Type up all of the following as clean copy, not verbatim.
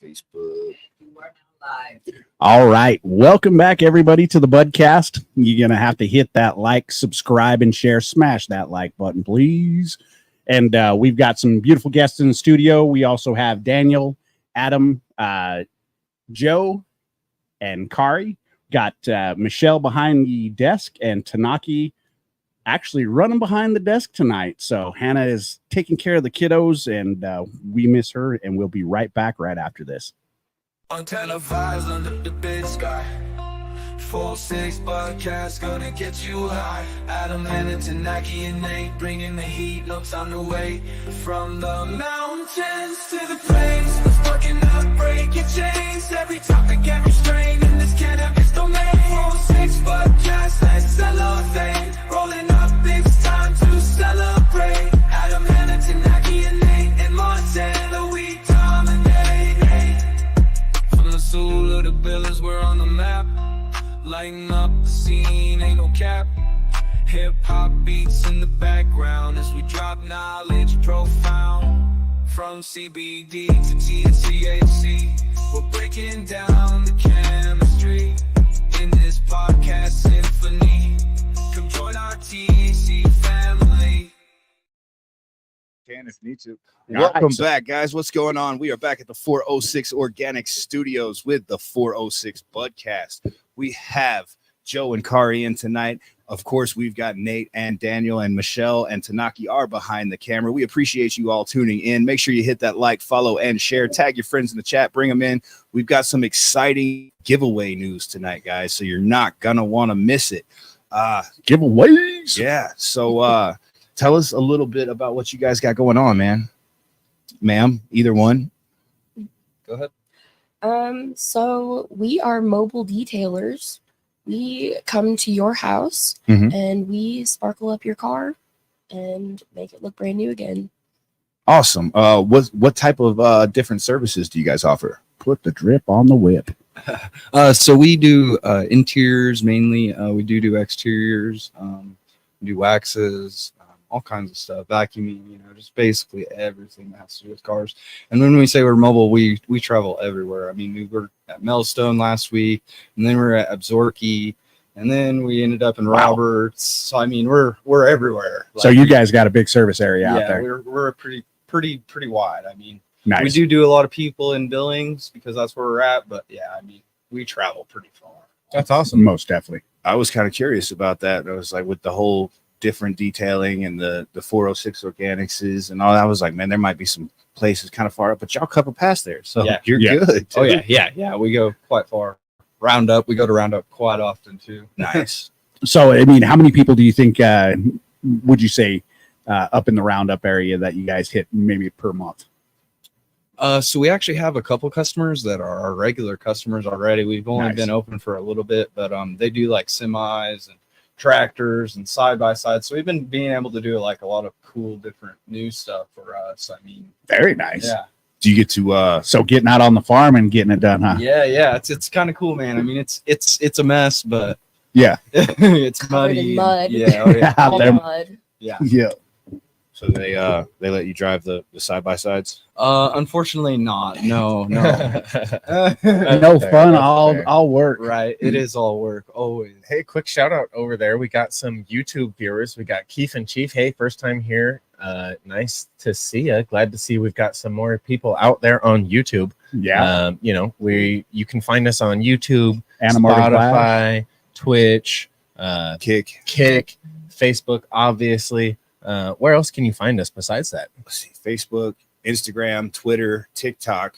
Facebook. All right. Welcome back, everybody, to the Budcast. You're going to have to hit that like, subscribe, and share. Smash that like button, please. And we've got some beautiful guests in the studio. We also have Daniel, Adam, Joe, and Kari. Got Michelle behind the desk and Tanaki actually running behind the desk tonight. So Hannah is taking care of the kiddos, and we miss her, and we'll be right back right after this. On televised under the big sky. 4-6 Budcast gonna get you high. Adam and Tanaki and Nate bringing the heat. No time to wait. From the mountains to the plains, let's fucking up, break your chains. Every topic, every strain in this cannabis domain. 4-6 Budcast, let's celebrate. Rolling up, it's time to celebrate. Adam and Tanaki and Nate and Marcelo, we dominate. From the soul of the billers, we're on the map. Lighting up the scene, ain't no cap. Hip-hop beats in the background as we drop knowledge profound. From CBD to THC, we're breaking down the chemistry in this podcast symphony. Come join our THC family. Can if need to. Welcome back, guys. What's going on? We are back at the 406 Organic Studios with the 406 Budcast. We have Joe and Kari in tonight. Of course, we've got Nate and Daniel and Michelle and Tanaki are behind the camera. We appreciate you all tuning in. Make sure you hit that like, follow, and share. Tag your friends in the chat. Bring them in. We've got some exciting giveaway news tonight, guys, so you're not going to want to miss it. Giveaways. Yeah. So tell us a little bit about what you guys got going on, man. Ma'am, either one. Go ahead. So we are mobile detailers. We come to your house and we sparkle up your car and make it look brand new again. Awesome. What type of different services do you guys offer? Put the drip on the whip. So we do interiors mainly. We do exteriors. We do waxes. All kinds of stuff, vacuuming, just basically everything that has to do with cars. And when we say we're mobile, we travel everywhere. I mean, we were at Melstone last week, and then we're at Absorki, and then we ended up in Roberts. So I mean, we're everywhere. So you guys got a big service area out there. We're pretty wide. I mean, nice. We do a lot of people in Billings because that's where we're at. But yeah, I mean, we travel pretty far. That's awesome. Most definitely. I was kind of curious about that. I was like, with the whole different detailing and the 406 organics and all that, I was like, man, there might be some places kind of far up, but y'all couple past there, so yeah, you're good. Oh yeah, we go quite far. Roundup, we go to Roundup quite often too. Nice. So I mean, how many people do you think would you say up in the Roundup area that you guys hit maybe per month? So we actually have a couple customers that are our regular customers already. We've only been open for a little bit, but they do like semis and tractors and side by side, so we've been being able to do like a lot of cool different new stuff for us. I mean, very nice. Yeah. Do you get to so getting out on the farm and getting it done, huh? Yeah, it's kind of cool, man. I mean, it's a mess, but yeah, it's muddy. Mud. Yeah, Mud. Yeah. So they let you drive the side by sides? Unfortunately not. No. No fun, all work. Right. It is all work always. Hey, quick shout out over there. We got some YouTube viewers. We got Keith and Chief. Hey, first time here. Nice to see you. Glad to see we've got some more people out there on YouTube. Yeah. You can find us on YouTube, Spotify, Twitch, Kick, Facebook, obviously. Where else can you find us besides that? Let's see, Facebook, Instagram, Twitter, TikTok,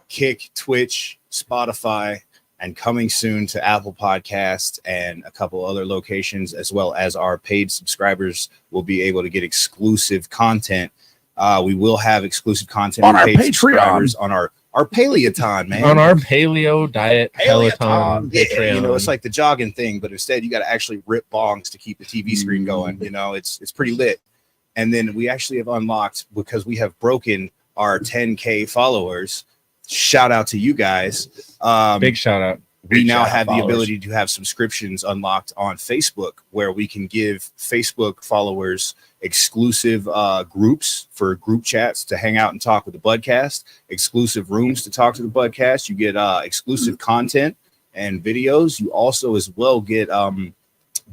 Kick, Twitch, Spotify, and coming soon to Apple Podcasts and a couple other locations, as well as our paid subscribers will be able to get exclusive content. We will have exclusive content on our Patreon, on our Paleoton, man. On our paleo diet Peloton. Yeah, it's like the jogging thing, but instead you got to actually rip bongs to keep the TV screen going. It's pretty lit. And then we actually have unlocked, because we have broken our 10K followers. Shout out to you guys. Big shout out. we now have the ability to have subscriptions unlocked on Facebook, where we can give Facebook followers exclusive groups for group chats to hang out and talk with the Budcast, exclusive rooms to talk to the Budcast. You get exclusive content and videos. You also as well get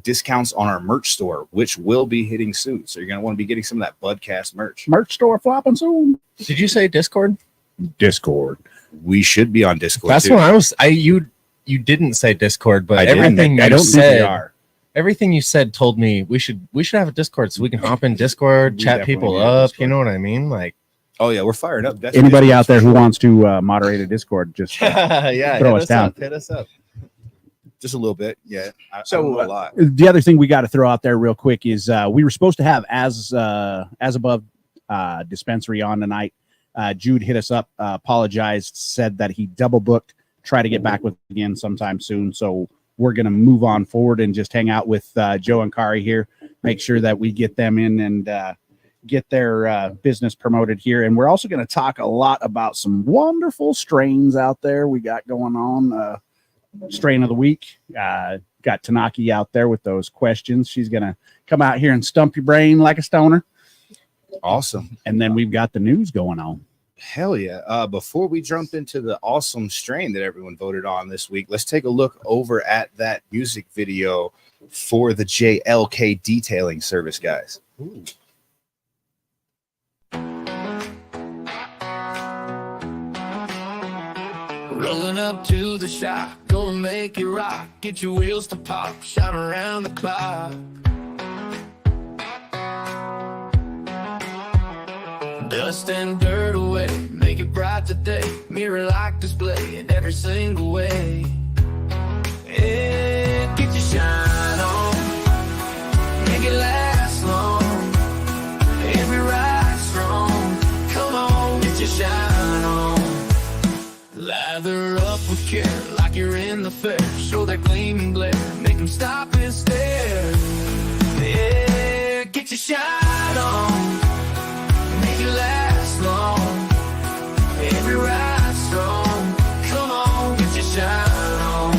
discounts on our merch store, which will be hitting soon. So you're going to want to be getting some of that Budcast merch. Merch store flopping soon. Did you say Discord? Discord. We should be on Discord. That's what I was. You didn't say Discord, but everything you said, everything you said told me we should have a Discord so we can hop in Discord, chat people up. You know what I mean? Like, oh yeah, we're fired up. Anybody out there who wants to moderate a Discord, just throw us down. Hit us up. Just a little bit, yeah. So a lot. The other thing we got to throw out there real quick is we were supposed to have As Above Dispensary on tonight. Jude hit us up, apologized, said that he double booked. Try to get back with again sometime soon. So we're going to move on forward and just hang out with Joe and Kari here. Make sure that we get them in and get their business promoted here. And we're also going to talk a lot about some wonderful strains out there we got going on. Strain of the week. Got Tanaki out there with those questions. She's going to come out here and stump your brain like a stoner. Awesome. And then we've got the news going on. Hell yeah. Before we jump into the awesome strain that everyone voted on this week, let's take a look over at that music video for the JLK Detailing Service, guys. Ooh. Rolling up to the shop, gonna make it rock, get your wheels to pop, shine around the clock. Dust and dirt away, make it bright today, mirror like display in every single way. Yeah, get your shine on, make it last long, every ride strong, come on, get your shine on. Lather up with care, like you're in the fair, show that gleaming glare, make them stop and stare. Yeah, get your shine on, make it last long, every ride strong, come on, get your shine on.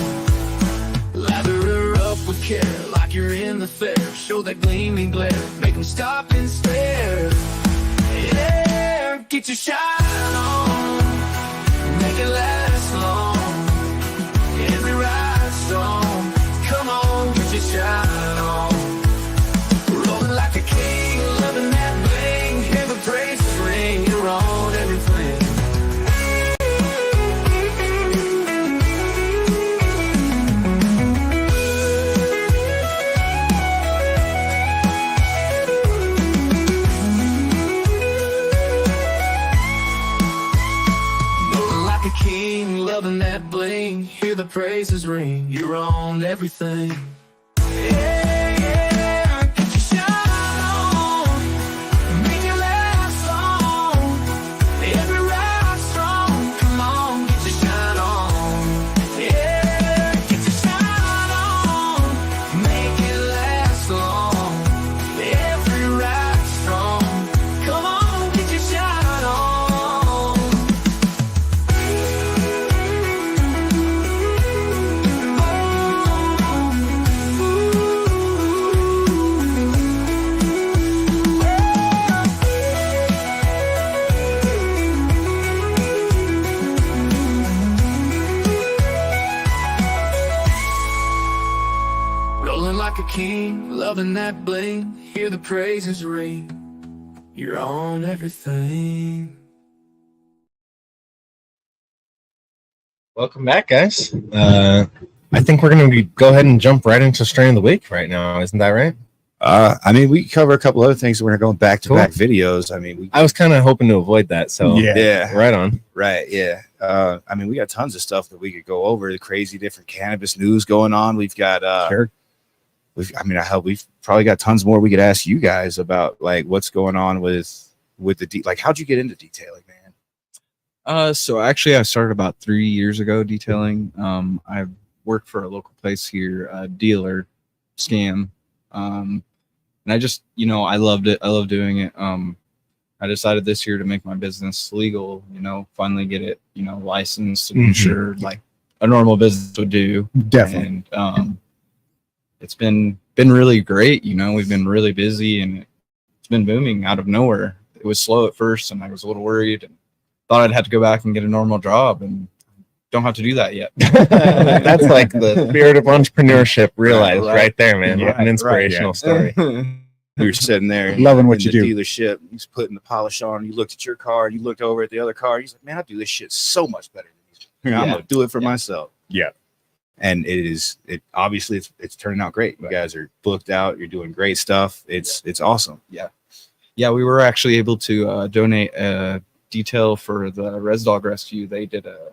Lather her up with care, like you're in the fair, show that gleaming glare, make them stop and stare. Yeah, get your shine on, make it last long, every ride strong, come on, get your shine on. Rolling like a king, loving that bling, hear the praises ring, you're on everything. King, loving that bling, hear the praises ring, you're on everything. Yeah, yeah, get your shine on, make it last long, every ride strong, come on, get your shine on. Yeah, get your shine on, make it last long, every ride strong, come on, get your shine on. Like a king, loving that bling, hear the praises ring, you're on everything. Welcome back, guys. I think we're going to go ahead and jump right into strain of the week right now. Isn't that right? I mean, we cover a couple other things. We're going back to back videos. I mean, I was kind of hoping to avoid that. So yeah, right on. Right. Yeah. I mean, we got tons of stuff that we could go over. The crazy different cannabis news going on. We've got, Sure. We've probably got tons more we could ask you guys about, like what's going on with the like, how'd you get into detailing, man? So actually I started about 3 years ago detailing. I worked for a local place here, a dealer scam. And I just, I loved it. I love doing it. I decided this year to make my business legal, finally get it, licensed and insured, like a normal business would do. Definitely. And it's been really great. You know, we've been really busy and it's been booming out of nowhere. It was slow at first and I was a little worried and thought I'd have to go back and get a normal job, and don't have to do that yet. That's like the spirit of entrepreneurship realized right there, man. Yeah, What an inspirational story. We were sitting there, Loving what in you the do. dealership. He's putting the polish on. You looked at your car, and you looked over at the other car. He's like, "Man, I do this shit so much better than these. I'm gonna do it for myself." Yeah. And it obviously it's turning out great. You guys are booked out. You're doing great stuff. It's awesome. Yeah, we were actually able to donate a detail for the Res Dog Rescue. They did a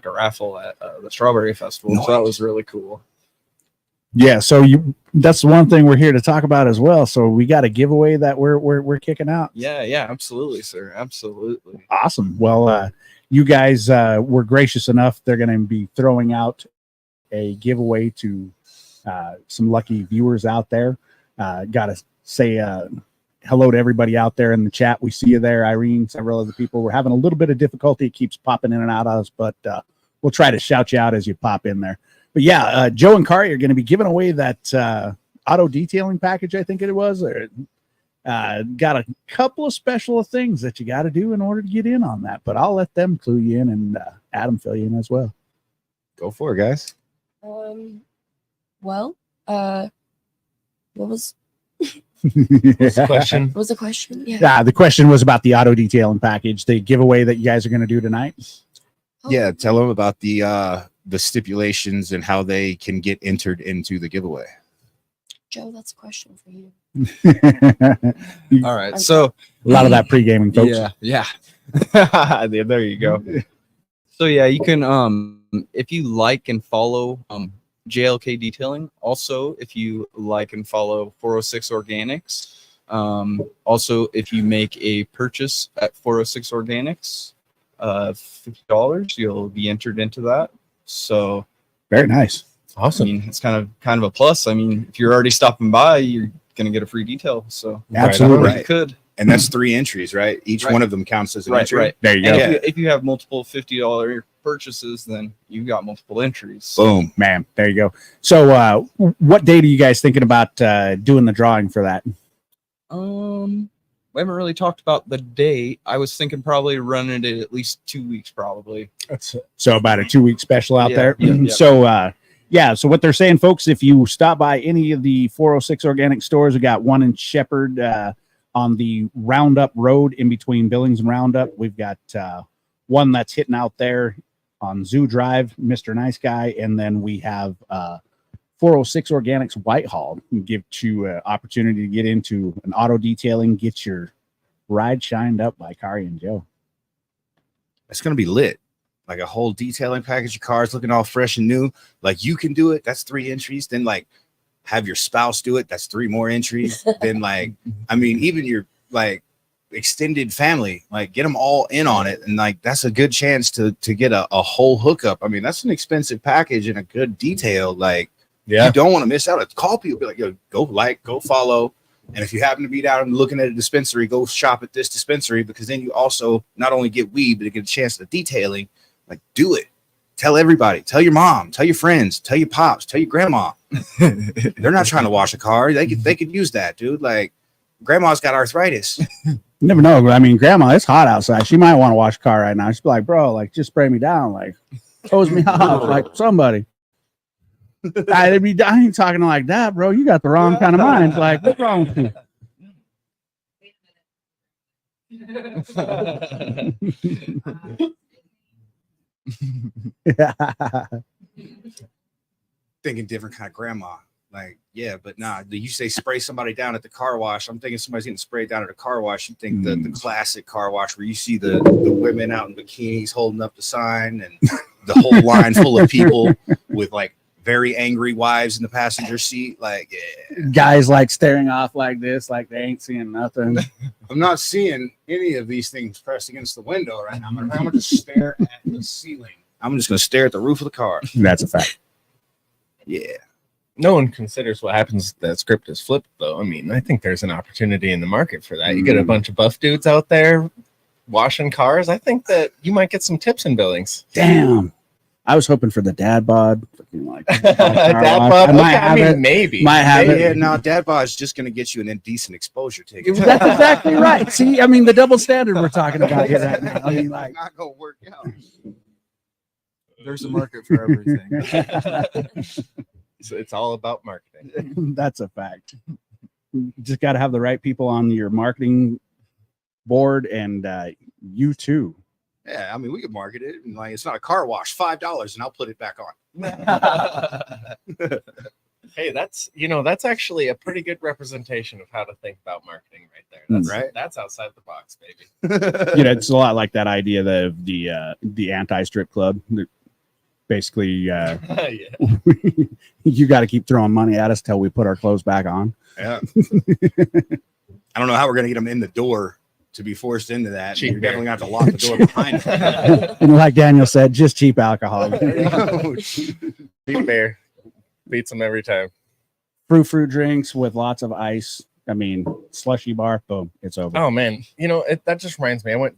raffle at the Strawberry Festival, so that was really cool. Yeah, so that's one thing we're here to talk about as well. So we got a giveaway that we're kicking out. Yeah, absolutely, sir. Absolutely. Awesome. Well, you guys were gracious enough. They're going to be throwing out a giveaway to some lucky viewers out there. Got to say hello to everybody out there in the chat. We see you there, Irene, several other people. We're having a little bit of difficulty. It keeps popping in and out of us, but we'll try to shout you out as you pop in there. But yeah, Joe and Kari are going to be giving away that auto detailing package, I think it was. Or, got a couple of special things that you got to do in order to get in on that. But I'll let them clue you in and Adam fill you in as well. Go for it, guys. Well, what was What's the question? what was the question? Yeah. The question was about the auto detailing package, the giveaway that you guys are going to do tonight. Oh, Yeah, tell them about the stipulations and how they can get entered into the giveaway. Joe, that's a question for you. All right, so A lot of that pre-gaming, folks. Yeah. There you go. So yeah, you can if you like and follow JLK Detailing. Also, if you like and follow 406 Organics. Also, if you make a purchase at 406 Organics, $50, you'll be entered into that. So Very nice. I Awesome. mean, it's kind of a plus. I mean, if you're already stopping by, you're gonna get a free detail. So Absolutely. Right. you could. And that's 3 entries, right? Each Right. one of them counts as an Right, entry. right. There you And go. if you have multiple $50 purchases, then you got multiple entries. Boom. Man, there you go. So what date are you guys thinking about doing the drawing for that? We haven't really talked about the date. I was thinking probably running it at least 2 weeks, probably. So about a 2-week special out Yeah, there. yeah. So what they're saying, folks, if you stop by any of the 406 organic stores, we got one in Shepherd on the Roundup Road in between Billings and Roundup. We've got one that's hitting out there on Zoo Drive, Mr. Nice Guy, and then we have 406 Organics Whitehall. Give you an opportunity to get into an auto detailing, get your ride shined up by Kari and Joe. It's going to be lit. Like a whole detailing package of cars looking all fresh and new. Like you can do it. That's 3 entries. Then like have your spouse do it. That's 3 more entries. Then like, I mean, even your like extended family, like get them all in on it. And like, that's a good chance to get a whole hookup. I mean, that's an expensive package and a good detail. Like you don't want to miss out. Call people, be like, yo, go follow. And if you happen to be down and looking at a dispensary, go shop at this dispensary, because then you also not only get weed, but you get a chance to detailing. Like, do it. Tell everybody. Tell your mom. Tell your friends. Tell your pops. Tell your grandma. They're not trying to wash a car. They could use that, dude. Like, grandma's got arthritis. You never know. I mean, grandma, it's hot outside. She might want to wash a car right now. She'd be like, bro, like, just spray me down. Like, hose me off. Like, somebody. I ain't talking like that, bro. You got the wrong kind of mind. Like, what's wrong with you? Thinking different kind of grandma. Like, yeah, but nah, you say spray somebody down at the car wash. I'm thinking somebody's getting sprayed down at a car wash. You think the classic car wash where you see the women out in bikinis holding up the sign and the whole line full of people with like very angry wives in the passenger seat. Like, yeah. Guys like staring off like this, like they ain't seeing nothing. I'm not seeing any of these things pressed against the window right now. I'm gonna just stare at the ceiling. I'm just gonna stare at the roof of the car. That's a fact. Yeah. No one considers what happens if that script is flipped, though. I mean, I think there's an opportunity in the market for that. You get a bunch of buff dudes out there washing cars. I think that you might get some tips in Billings. Damn. I was hoping for the dad bod. Like, Dad bod. I mean, maybe. Might have it. Yeah, no, dad bod is just going to get you an indecent exposure ticket. That's exactly right. See, I mean, the double standard we're talking about here right now. I mean, like, not going to work out. There's a market for everything. It's all about marketing. that's a fact. You just got to have the right people on your marketing board, and you too. Yeah, I mean, we could market it. And like, it's not a car wash, $5, and I'll put it back on. Hey, that's actually a pretty good representation of how to think about marketing right there. That's right. That's outside the box, baby. It's a lot like that idea of the anti-strip club. Basically, Yeah. you got to keep throwing money at us till we put our clothes back on. Yeah. I don't know how we're going to get them in the door to be forced into that. Cheap You're beer. definitely going to have to lock the door behind them. And like Daniel said, just cheap alcohol. Cheap beer beats them every time. Fruit drinks with lots of ice. I mean, slushy bar, boom, it's over. Oh man, that just reminds me. I went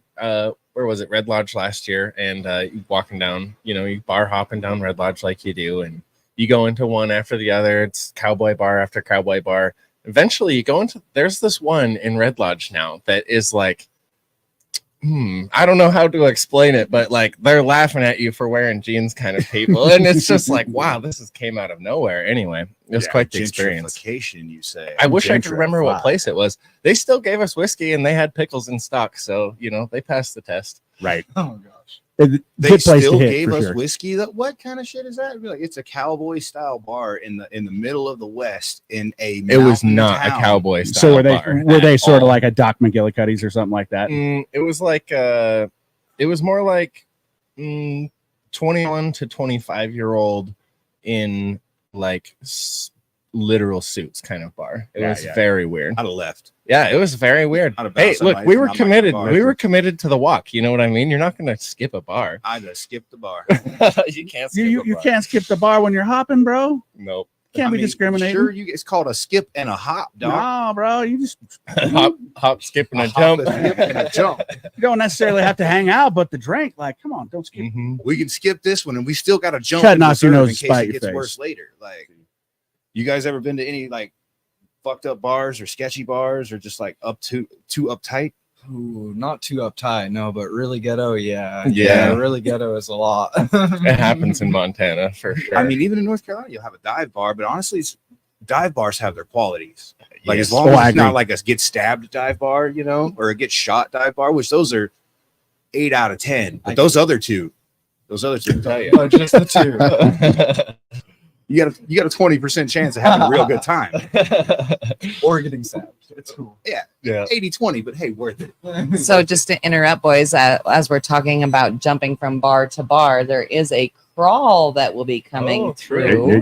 where was it? Red Lodge last year, and walking down, you bar hopping down Red Lodge like you do, and you go into one after the other. It's cowboy bar after cowboy bar. Eventually, you go into there's this one in Red Lodge now that is like, I don't know how to explain it, but like they're laughing at you for wearing jeans, kind of people, and it's just like, wow, this came out of nowhere. Anyway, it was quite the experience. Gentrification, you say? I wish I could remember what place it was. They still gave us whiskey, and they had pickles in stock, so they passed the test. Right. Oh gosh. They Good place still to hit, gave for us sure. whiskey. What kind of shit is that? Like, it's a cowboy style bar in the middle of the West in a. It was mountain not town. a cowboy style. So bar were they at sort of all. like a Doc McGillicuddy's or something like that? It was like it was more like 21 to 25-year-old in like literal suits kind of bar. It was very weird. I'd have left. Yeah, it was very weird. I'd have Hey, bounced look, somebody we from were not committed. liking We bars. were committed to the walk. You know what I mean? You're not going to skip a bar. I'd have skipped the bar. You can't skip You a bar. can't skip the bar when you're hopping, bro. Nope. Can't be discriminating. Sure, it's called a skip and a hop, dog. No, bro. You just hop, skip, and a hop, jump. a skip, and a jump. you don't necessarily have to hang out, but the drink, like, come on, don't skip. Mhm. We can skip this one, and we still got to jump Cut in off your reserve nose in to case spite it your gets face. worse later. Like, you guys ever been to any like fucked up bars or sketchy bars or just like too uptight? Ooh, not too uptight, no, but really ghetto, yeah. Yeah. Really ghetto is a lot. It happens in Montana for sure. I mean, even in North Carolina, you'll have a dive bar, but honestly, dive bars have their qualities. Like, Yes. as long Oh, as I it's not agree. like a get stabbed dive bar, or a get shot dive bar, which those are 8 out of 10. But those other two, tell you. Oh, just the two. you got a 20% chance of having a real good time. Or getting stabbed. It's cool. Yeah. 80-20, but hey, worth it. So just to interrupt, boys, as we're talking about jumping from bar to bar, there is a crawl that will be coming through.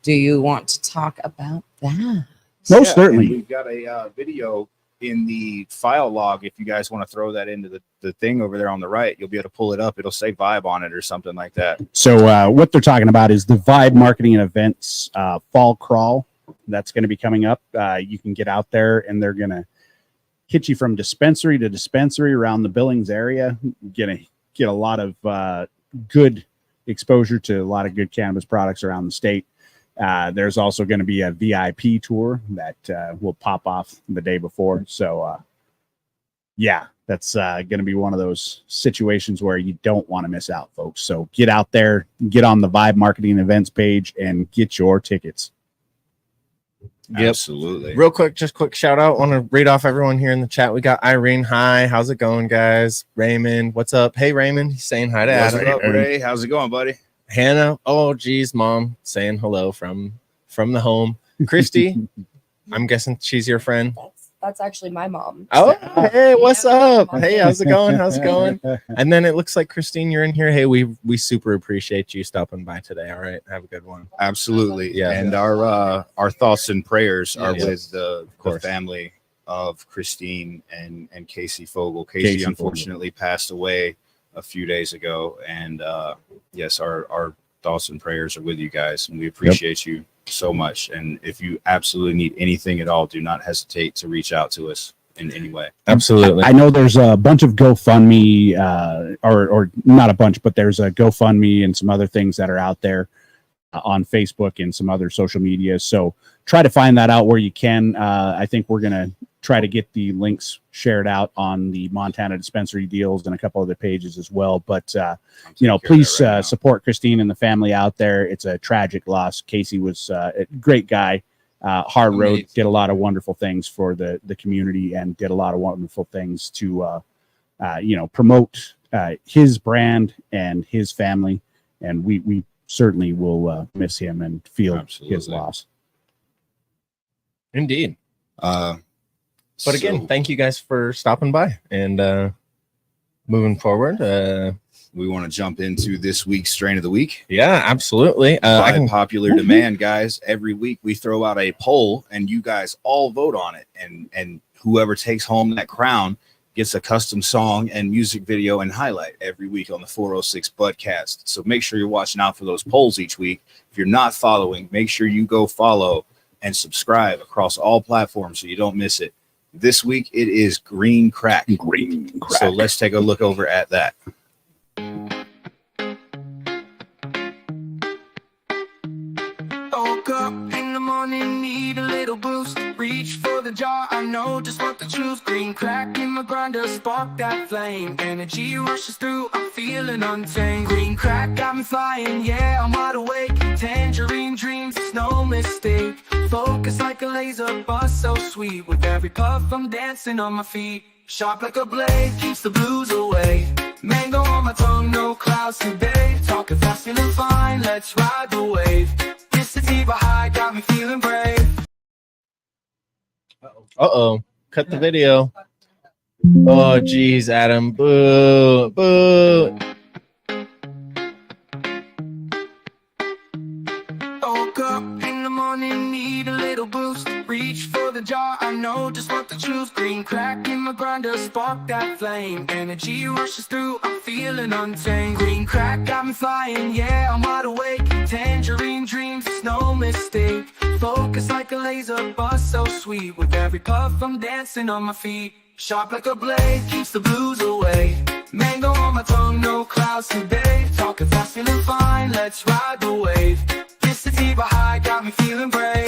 Do you want to talk about that? Most certainly. And we've got a video in the file log. If you guys want to throw that into the thing over there on the right, you'll be able to pull it up. It'll say Vibe on it or something like that. So what they're talking about is the Vibe Marketing and Events Fall Crawl. That's going to be coming up. You can get out there, and they're going to hit you from dispensary to dispensary around the Billings area. Get a lot of good exposure to a lot of good cannabis products around the state. There's also going to be a VIP tour that will pop off the day before. So, that's going to be one of those situations where you don't want to miss out, folks. So get out there, get on the Vibe Marketing and Events page, and get your tickets. Yep. Absolutely. Real quick, just quick shout out. Want to read off everyone here in the chat. We got Irene. Hi, how's it going, guys? Raymond, what's up? Hey, Raymond. He's saying hi to What's Adam. up, Ray? How's it going, buddy? Hannah. Oh, geez, mom, saying hello from the home. Christy, I'm guessing she's your friend. That's actually my mom. Oh, hey, what's Yeah. up? Hey, how's it going? How's it going? And then it looks like Christine, you're in here. Hey, we super appreciate you stopping by today. All right, have a good one. Absolutely. Yeah. And our thoughts and prayers are Yeah. with the course. family of Christine and Casey Fogel. Casey Fogel. unfortunately passed away a few days ago. And yes, our thoughts and prayers are with you guys. And we appreciate you so much. And if you absolutely need anything at all, do not hesitate to reach out to us. in any way. Absolutely. I know there's a bunch of GoFundMe, or not a bunch, but there's a GoFundMe and some other things that are out there on Facebook and some other social media. So try to find that out where you can. I think we're going to try to get the links shared out on the Montana dispensary deals and a couple other pages as well. But, please support Christine and the family out there. It's a tragic loss. Casey was a great guy. Hard road, did a lot of wonderful things for the community and did a lot of wonderful things to, promote his brand and his family. And we certainly will miss him and feel his loss. Indeed. But again, thank you guys for stopping by and moving forward. We want to jump into this week's strain of the week. Yeah, absolutely. By popular demand, guys, every week we throw out a poll and you guys all vote on it. And whoever takes home that crown gets a custom song and music video and highlight every week on the 406 Budcast. So make sure you're watching out for those polls each week. If you're not following, make sure you go follow and subscribe across all platforms so you don't miss it. This week it is Green Crack. Green Crack. So let's take a look over at that. Woke up in the morning, need a little boost. Reach for the jar, I know just what to choose. Green crack in my grinder, spark that flame. Energy rushes through, I'm feeling untamed. Green crack got me flying, yeah, I'm wide awake. Tangerine dreams, it's no mistake. Focus like a laser, buzz so sweet. With every puff, I'm dancing on my feet. Sharp like a blade, keeps the blues away. Mango on my tongue, no clouds today. Talking fast and fine, let's ride the wave. This sativa high got me feeling brave. Uh-oh. Cut the video. Oh, geez, Adam. Boo. Boo. Woke up in the morning, need a little boost. Reach for the jar, I know just what to choose. Green crack in my grinder, spark that flame. Energy rushes through, I'm feeling untamed. Green crack got me flying, yeah, I'm wide awake. Tangerine dreams, it's no mistake. Focus like a laser, buzz so sweet. With every puff, I'm dancing on my feet. Sharp like a blade, keeps the blues away. Mango on my tongue, no clouds today. Talking fast, feeling fine, let's ride the wave. This sativa high got me feeling brave.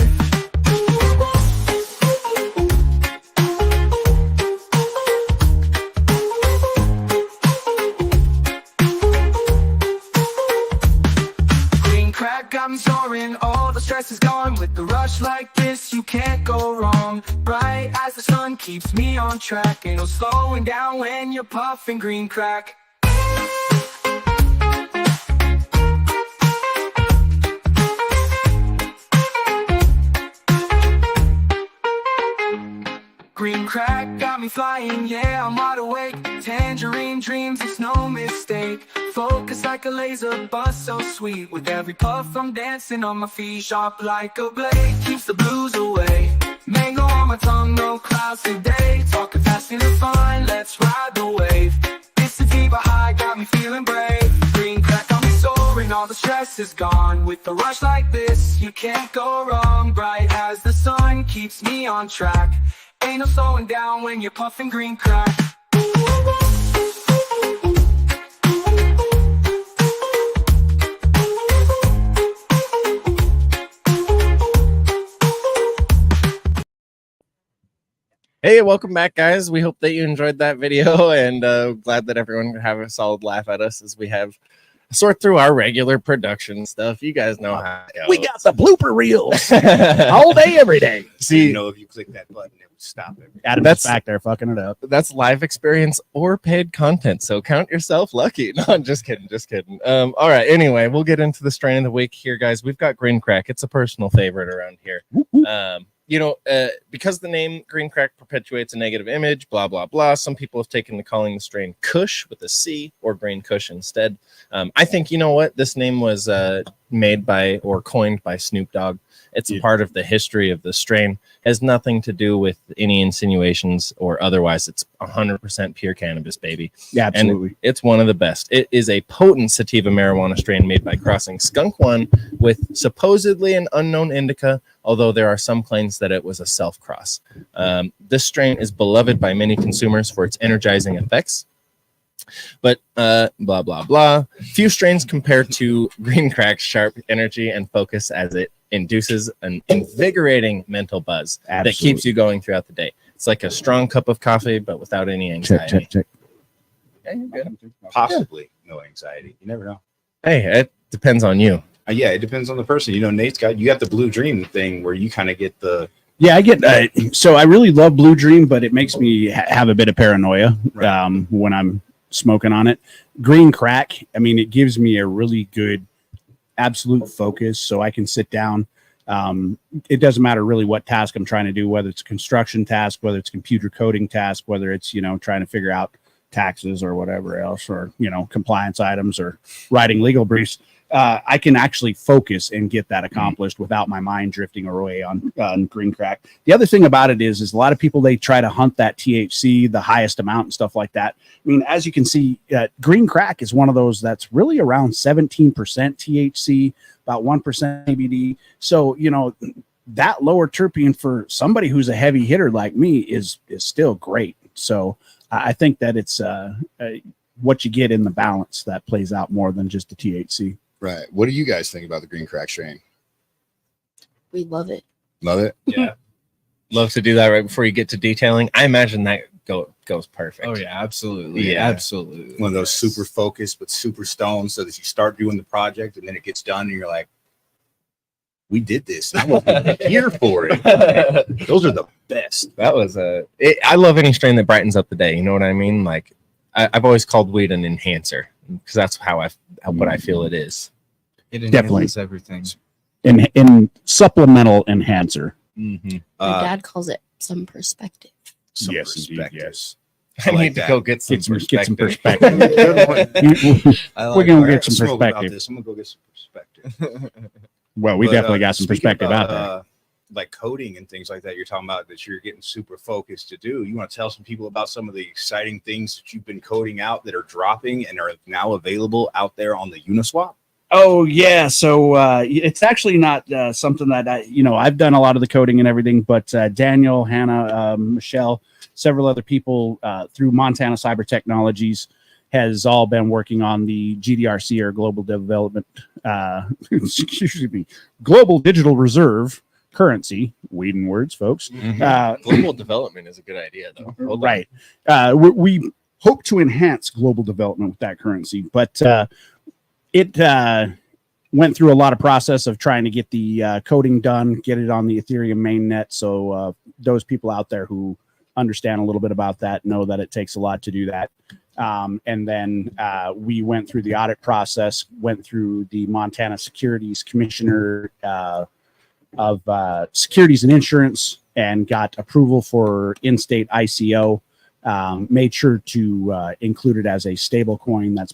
Green crack got me soaring, all the stress is gone. With the rush like this, you can't go wrong. Bright as the sun keeps me on track. Ain't no slowing down when you're puffing green crack. Green crack got me flying, yeah, I'm wide awake. Tangerine dreams, it's no mistake. Focus like a laser, buzz so sweet. With every puff, I'm dancing on my feet. Sharp like a blade, keeps the blues away. Mango on my tongue, no clouds today. Talking fast and fine, let's ride the wave. This sativa high got me feeling brave. Green crack got me soaring, all the stress is gone. With a rush like this, you can't go wrong. Bright as the sun keeps me on track. Ain't no slowing down when you're puffing green crack. Hey, welcome back, guys. We hope that you enjoyed that video and glad that everyone could have a solid laugh at us as we have sort through our regular production stuff. You guys know how it goes. We got the blooper reels all day, every day. See, if you click that button, it would stop it. Adam's back there fucking it up. that's live experience or paid content, so count yourself lucky. No, I'm just kidding. All right, anyway, we'll get into the strain of the week here, guys. We've got Green Crack. It's a personal favorite around here. Because the name Green Crack perpetuates a negative image, blah, blah, blah. Some people have taken to calling the strain Kush with a C or Green Kush instead. I think, you know what? This name was made by or coined by Snoop Dogg. It's a part of the history of the strain. Has nothing to do with any insinuations or otherwise. It's 100% pure cannabis, baby. Yeah, absolutely. And it's one of the best. It is a potent sativa marijuana strain made by crossing Skunk One with supposedly an unknown indica, although there are some claims that it was a self-cross. This strain is beloved by many consumers for its energizing effects. But blah, blah, blah. Few strains compare to Green Crack's sharp energy and focus as it induces an invigorating mental buzz that keeps you going throughout the day. It's like a strong cup of coffee, but without any anxiety. Check. Yeah, you're good. Possibly no anxiety. You never know. Hey, it depends on you. Yeah, it depends on the person. You know, Nate's got, you got the Blue Dream thing where you kind of get the. Yeah, I get so I really love Blue Dream, but it makes me have a bit of paranoia when I'm smoking on it. Green Crack, I mean, it gives me a really good absolute focus so I can sit down. It doesn't matter really what task I'm trying to do, whether it's a construction task, whether it's a computer coding task, whether it's, you know, trying to figure out taxes or whatever else, or, you know, compliance items or writing legal briefs. I can actually focus and get that accomplished without my mind drifting away on Green Crack. The other thing about it is a lot of people, they try to hunt that THC, the highest amount and stuff like that. I mean, as you can see, Green Crack is one of those that's really around 17% THC, about 1% CBD. So, you know, that lower terpene for somebody who's a heavy hitter like me is still great. So I think that it's what you get in the balance that plays out more than just the THC. Right. What do you guys think about the Green Crack strain? We love it. Love it? Yeah. Love to do that right before you get to detailing. I imagine that goes perfect. Oh, yeah, absolutely. Yeah. Absolutely. One of those super focused but super stoned, so that you start doing the project and then it gets done and you're like, we did this. I wasn't here for it. Those are the best. That was I love any strain that brightens up the day. You know what I mean? Like I've always called weed an enhancer because that's how what I feel it is. It enhances Definitely. everything. In supplemental enhancer. Mm-hmm. My dad calls it some perspective. Some Yes, indeed, perspective. yes. I like need to that. go get some Get some perspective. perspective. We're gonna get some Smoke about perspective. this. I'm gonna go get some perspective. Well, we But, definitely got some speaking perspective about, out there. Like coding and things like that, you're talking about that you're getting super focused to do. You want to tell some people about some of the exciting things that you've been coding out that are dropping and are now available out there on the Uniswap? Oh yeah, so it's actually not something that I've done a lot of the coding and everything, but Daniel, Hannah, Michelle, several other people through Montana Cyber Technologies has all been working on the GDRC, or Global Development, excuse me, Global Digital Reserve currency. Weed and words, folks. Global development is a good idea, though. Hold on. Right. We hope to enhance global development with that currency, but it went through a lot of process of trying to get the coding done, get it on the Ethereum mainnet. So those people out there who understand a little bit about that know that it takes a lot to do that. And then we went through the audit process, went through the Montana Securities Commissioner of Securities and Insurance, and got approval for in-state ICO. Made sure to include it as a stable coin that's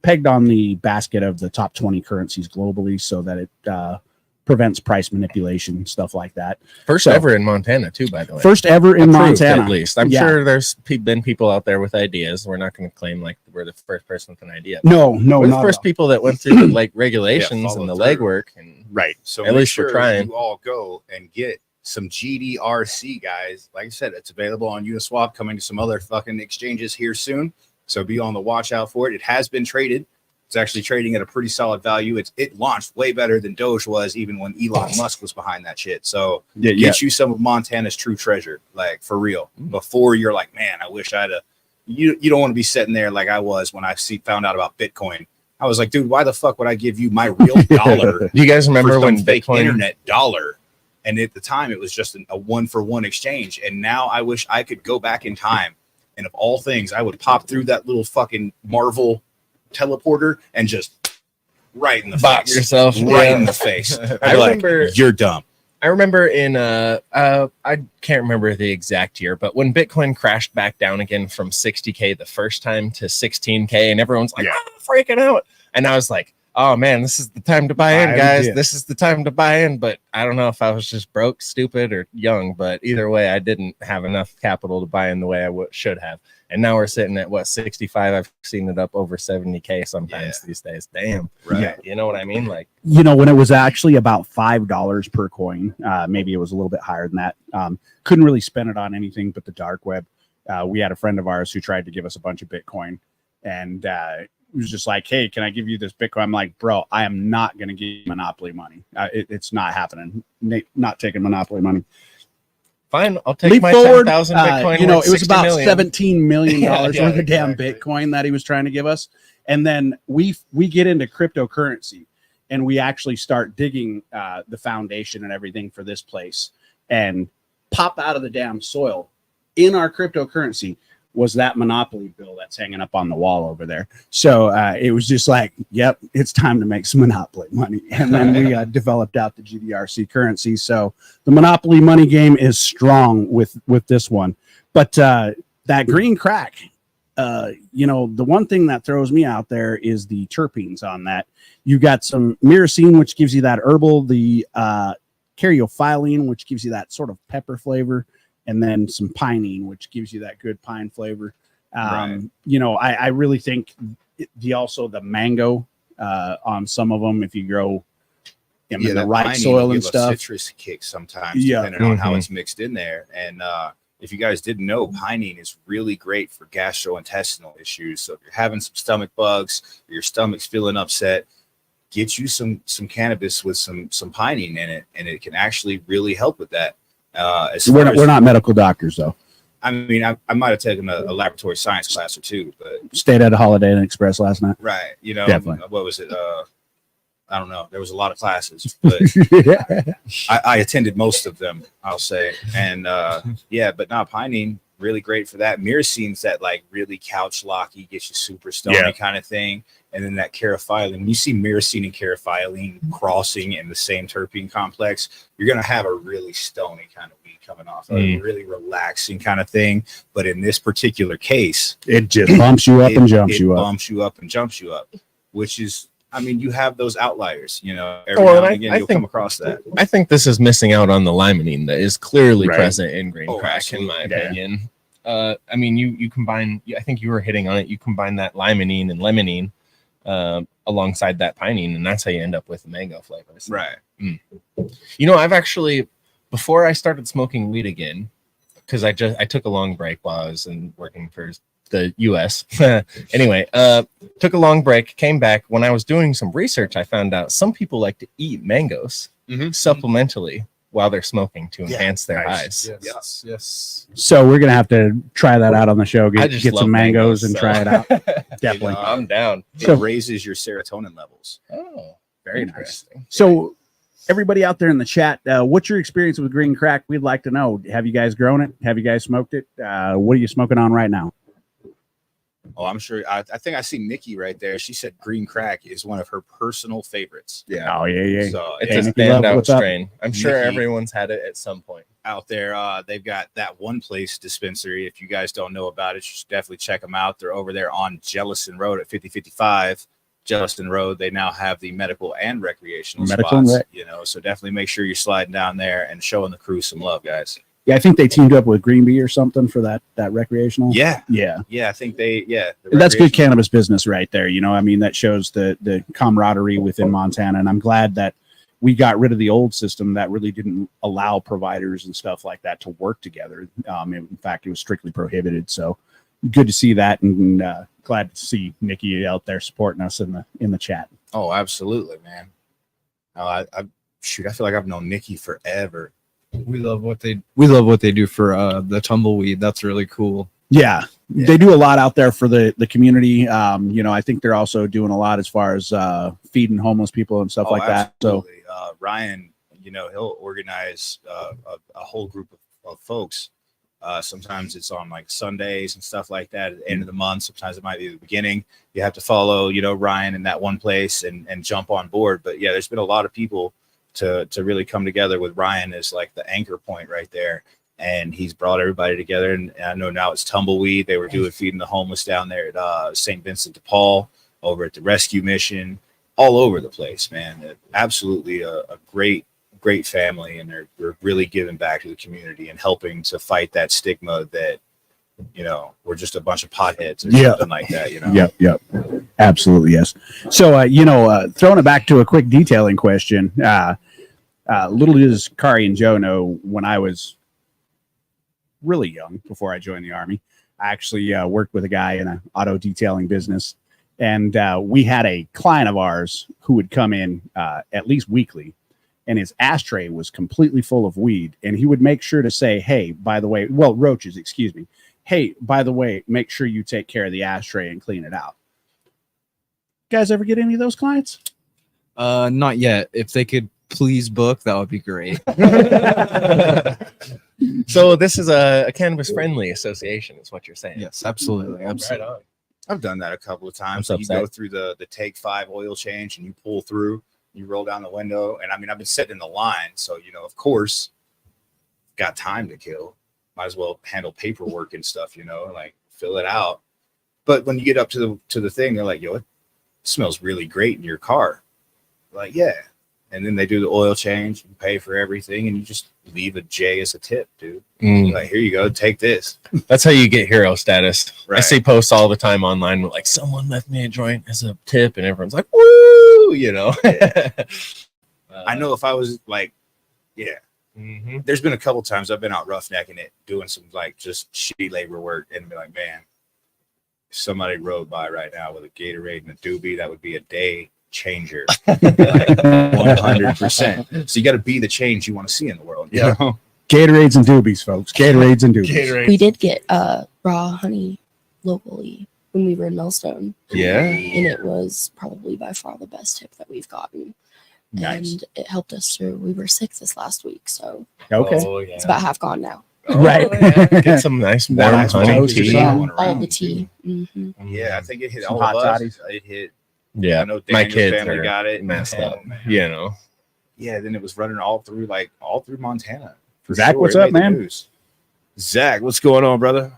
pegged on the basket of the top 20 currencies globally, so that it prevents price manipulation, stuff like that. First ever in Montana, too, by the way. First ever in Approved, Montana, at least. I'm Yeah. sure there's been people out there with ideas. We're not going to claim like we're the first person with an idea. No, We're the not first people that went through the like regulations follow and the through. legwork. And right. So At make least we're sure trying. you all go and get some GDRC, guys. Like I said, it's available on Uniswap, coming to some other fucking exchanges here soon. So be on the watch out for it. It has been traded. It's actually trading at a pretty solid value. It launched way better than Doge was, even when Elon Musk was behind that shit. So get you some of Montana's true treasure, like for real. Before you're like, man, I wish I'd have. You don't want to be sitting there like I was when I found out about Bitcoin. I was like, dude, why the fuck would I give you my real dollar? do you guys remember for when some fake Bitcoin? internet dollar? And at the time, it was just a 1-for-1 exchange. And now I wish I could go back in time. And of all things, I would pop through that little fucking Marvel teleporter and just right in the Bop face. yourself Right yeah. in the face. I I'd be like, remember. you're dumb. I remember in I can't remember the exact year, but when Bitcoin crashed back down again from 60K the first time to 16K, and everyone's like freaking out, and I was like, oh man, this is the time to buy in, Buy guys. legit. This is the time to buy in. But I don't know if I was just broke, stupid, or young. But either way, I didn't have enough capital to buy in the way I should have. And now we're sitting at what, 65? I've seen it up over 70K sometimes these days. Damn. Right. Yeah. You know what I mean? Like, You know, when it was actually about $5 per coin, maybe it was a little bit higher than that. Couldn't really spend it on anything but the dark web. We had a friend of ours who tried to give us a bunch of Bitcoin, and it was just like, "Hey, can I give you this Bitcoin?" I'm like, "Bro, I am not going to give you Monopoly money. It's not happening. Not taking Monopoly money." fine, I'll take Leap my forward, 10,000 Bitcoin. you know, worth it was 60 about million. $17 million Yeah, worth yeah, of damn exactly. Bitcoin that he was trying to give us. And then we get into cryptocurrency, and we actually start digging the foundation and everything for this place, and pop out of the damn soil in our cryptocurrency was that Monopoly bill that's hanging up on the wall over there. So it was just like, yep, it's time to make some Monopoly money. And then we developed out the GDRC currency. So the Monopoly money game is strong with this one. But that green crack, you know, the one thing that throws me out there is the terpenes on that. You got some myrcene, which gives you that herbal, the caryophyllene, which gives you that sort of pepper flavor, and then some pinene, which gives you that good pine flavor. You know, I really think the mango on some of them, if you grow in the right pinene soil will and give a stuff. citrus kick sometimes, Yeah. depending on how it's mixed in there. And if you guys didn't know, pinene is really great for gastrointestinal issues. So if you're having some stomach bugs, or your stomach's feeling upset, get you some cannabis with some pinene in it, and it can actually really help with that. We're not medical doctors, though. I mean, I might have taken a laboratory science class or two, but Stayed at a Holiday Inn Express last night. right, you know, Definitely. what was it? I don't know. There was a lot of classes, but I attended most of them, I'll say. And yeah, but not pinene, really great for that. Myrcene's that like really couch locky, gets you super stony kind of thing. And then that caryophyllene, when you see myrcene and caryophyllene crossing in the same terpene complex, you're going to have a really stony kind of weed coming off, a really relaxing kind of thing. But in this particular case, It just bumps you up and jumps you up. bumps you up and jumps you up, which is, I mean, you have those outliers, you know, every Well, now and and again, I you'll think- come across that. I think this is missing out on the limonene that is clearly Right. present in green Oh, crack, in my absolutely. Yeah. opinion. I mean, you combine, I think you were hitting on it, you combine that limonene and limonene alongside that pinene, and that's how you end up with the mango flavors. Right. You know, I've actually, before I started smoking weed again, because I took a long break while I was working for the US. Anyway, took a long break, came back. When I was doing some research, I found out some people like to eat mangoes supplementally while they're smoking to enhance their nice. highs. Yes. So we're gonna have to try that out on the show. I Get just some love mangoes and so- try it out. Definitely. I'm down. It So- raises your serotonin levels. Oh, Very nice. interesting. So, everybody out there in the chat, what's your experience with green crack? We'd like to know. Have you guys grown it? Have you guys smoked it? What are you smoking on right now? Oh, I'm sure. I think I see Nikki right there. She said green crack is one of her personal favorites. Yeah. Oh yeah. So It's Hey, a Nikki Love, standout what's up? strain. I'm sure Nikki. everyone's had it at some point. out there, they've got that one place dispensary. If you guys don't know about it, you should definitely check them out. They're over there on Jellison Road at 5055 Jellison Road. They now have the medical and recreational Medical and spots, rec. you know, so definitely make sure you're sliding down there and showing the crew some love, guys. Yeah, I think they teamed up with Green Bee or something for that recreational. Yeah. Yeah. I think the That's good recreational- cannabis business right there. You know, I mean, that shows the camaraderie within Montana. And I'm glad that we got rid of the old system that really didn't allow providers and stuff like that to work together. In fact, it was strictly prohibited. So good to see that, and glad to see Nikki out there supporting us in the chat. Oh, absolutely, man. I feel like I've known Nikki forever. We love what they do for the tumbleweed. That's really cool. Yeah, they do a lot out there for the community. You know, I think they're also doing a lot as far as feeding homeless people and stuff like that. So Absolutely. Ryan, you know, he'll organize a whole group of folks. Sometimes it's on like Sundays and stuff like that at the end of the month. Sometimes it might be the beginning. You have to follow, you know, Ryan in that one place and jump on board. But yeah, there's been a lot of people to really come together with Ryan as like the anchor point right there. And he's brought everybody together. And I know now it's tumbleweed. They were doing feeding the homeless down there at St. Vincent de Paul over at the rescue mission. all over the place, man. Absolutely a great family, and they're really giving back to the community and helping to fight that stigma that, you know, we're just a bunch of potheads or something like that, you know. Yep. Absolutely, yes. So, throwing it back to a quick detailing question, little does Kari and Joe know, when I was really young, before I joined the Army, I actually worked with a guy in an auto detailing business. And we had a client of ours who would come in at least weekly, and his ashtray was completely full of weed. And he would make sure to say, hey, by the way, roaches, excuse me. Hey, by the way, make sure you take care of the ashtray and clean it out. You guys ever get any of those clients? Not yet. If they could please book, that would be great. So this is a cannabis friendly association, is what you're saying? Yes, absolutely. Right on. I've done that a couple of times. What's up, You Zach? go through the take 5 oil change and you pull through, you roll down the window. And I mean, I've been sitting in the line. So, you know, of course, got time to kill. Might as well handle paperwork and stuff, you know, like fill it out. But when you get up to the thing, they're like, yo, it smells really great in your car. Like, yeah. And then they do the oil change, you pay for everything, and you just leave a J as a tip, dude. Like, here you go, take this. That's how you get hero status. I Right. see posts all the time online with like, someone left me a joint as a tip, and everyone's like, woo, you know. I know if I was like, yeah. Mhm. There's been a couple times I've been out roughnecking it, doing some like just shitty labor work, and be like, man, if somebody rode by right now with a Gatorade and a doobie, that would be a day changer. Like, 100%. So you got to be the change you want to see in the world. You know? Gatorades and doobies, folks. Gatorades and doobies. We did get raw honey locally when we were in Millstone, Yeah. and it was probably by far the best tip that we've gotten. Nice. And it helped us through. We were sick this last week, so Okay. Oh, yeah. it's about half gone now. Right. Get some nice That warm nice honey toast or tea. something. All the tea. hmm Yeah, I think it hit Some all hot of us. toddies. It hit. Yeah. I know My Daniel's kids family are got it. messed Oh, up. man. You know. Yeah, then it was running all through Montana. For Zach, what's It up, made the man? news. Zach, what's going on, brother?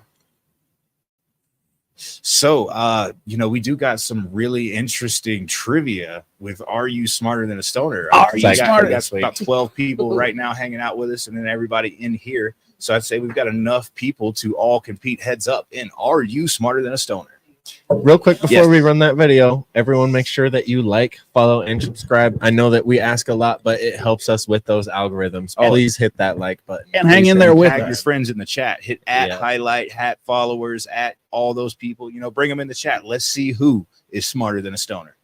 So, we do got some really interesting trivia with "Are You Smarter Than a Stoner?" Are We you got- smarter? we got about 12 people right now hanging out with us, and then everybody in here. So I'd say we've got enough people to all compete heads up in "Are You Smarter Than a Stoner?" Real quick before Yes. we run that video, everyone make sure that you like, follow, and subscribe. I know that we ask a lot, but it helps us with those algorithms. Oh. Please hit that like button. And hang in there with Tag your us. friends in the chat. Hit @ Yeah. highlight, hat followers, at all those people. Bring them in the chat. Let's see who is smarter than a stoner.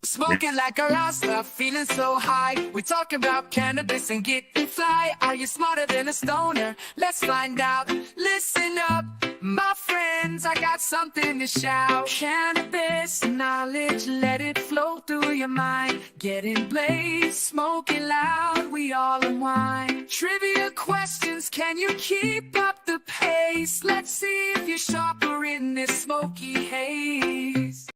Smoking like a Rasta, feeling so high. We talk about cannabis and getting fly. Are you smarter than a stoner? Let's find out. Listen up, my friends. I got something to shout. Cannabis knowledge, let it flow through your mind. Getting blazed, smoking loud. We all unwind. Trivia questions, can you keep up the pace? Let's see if you're sharper in this smoky haze.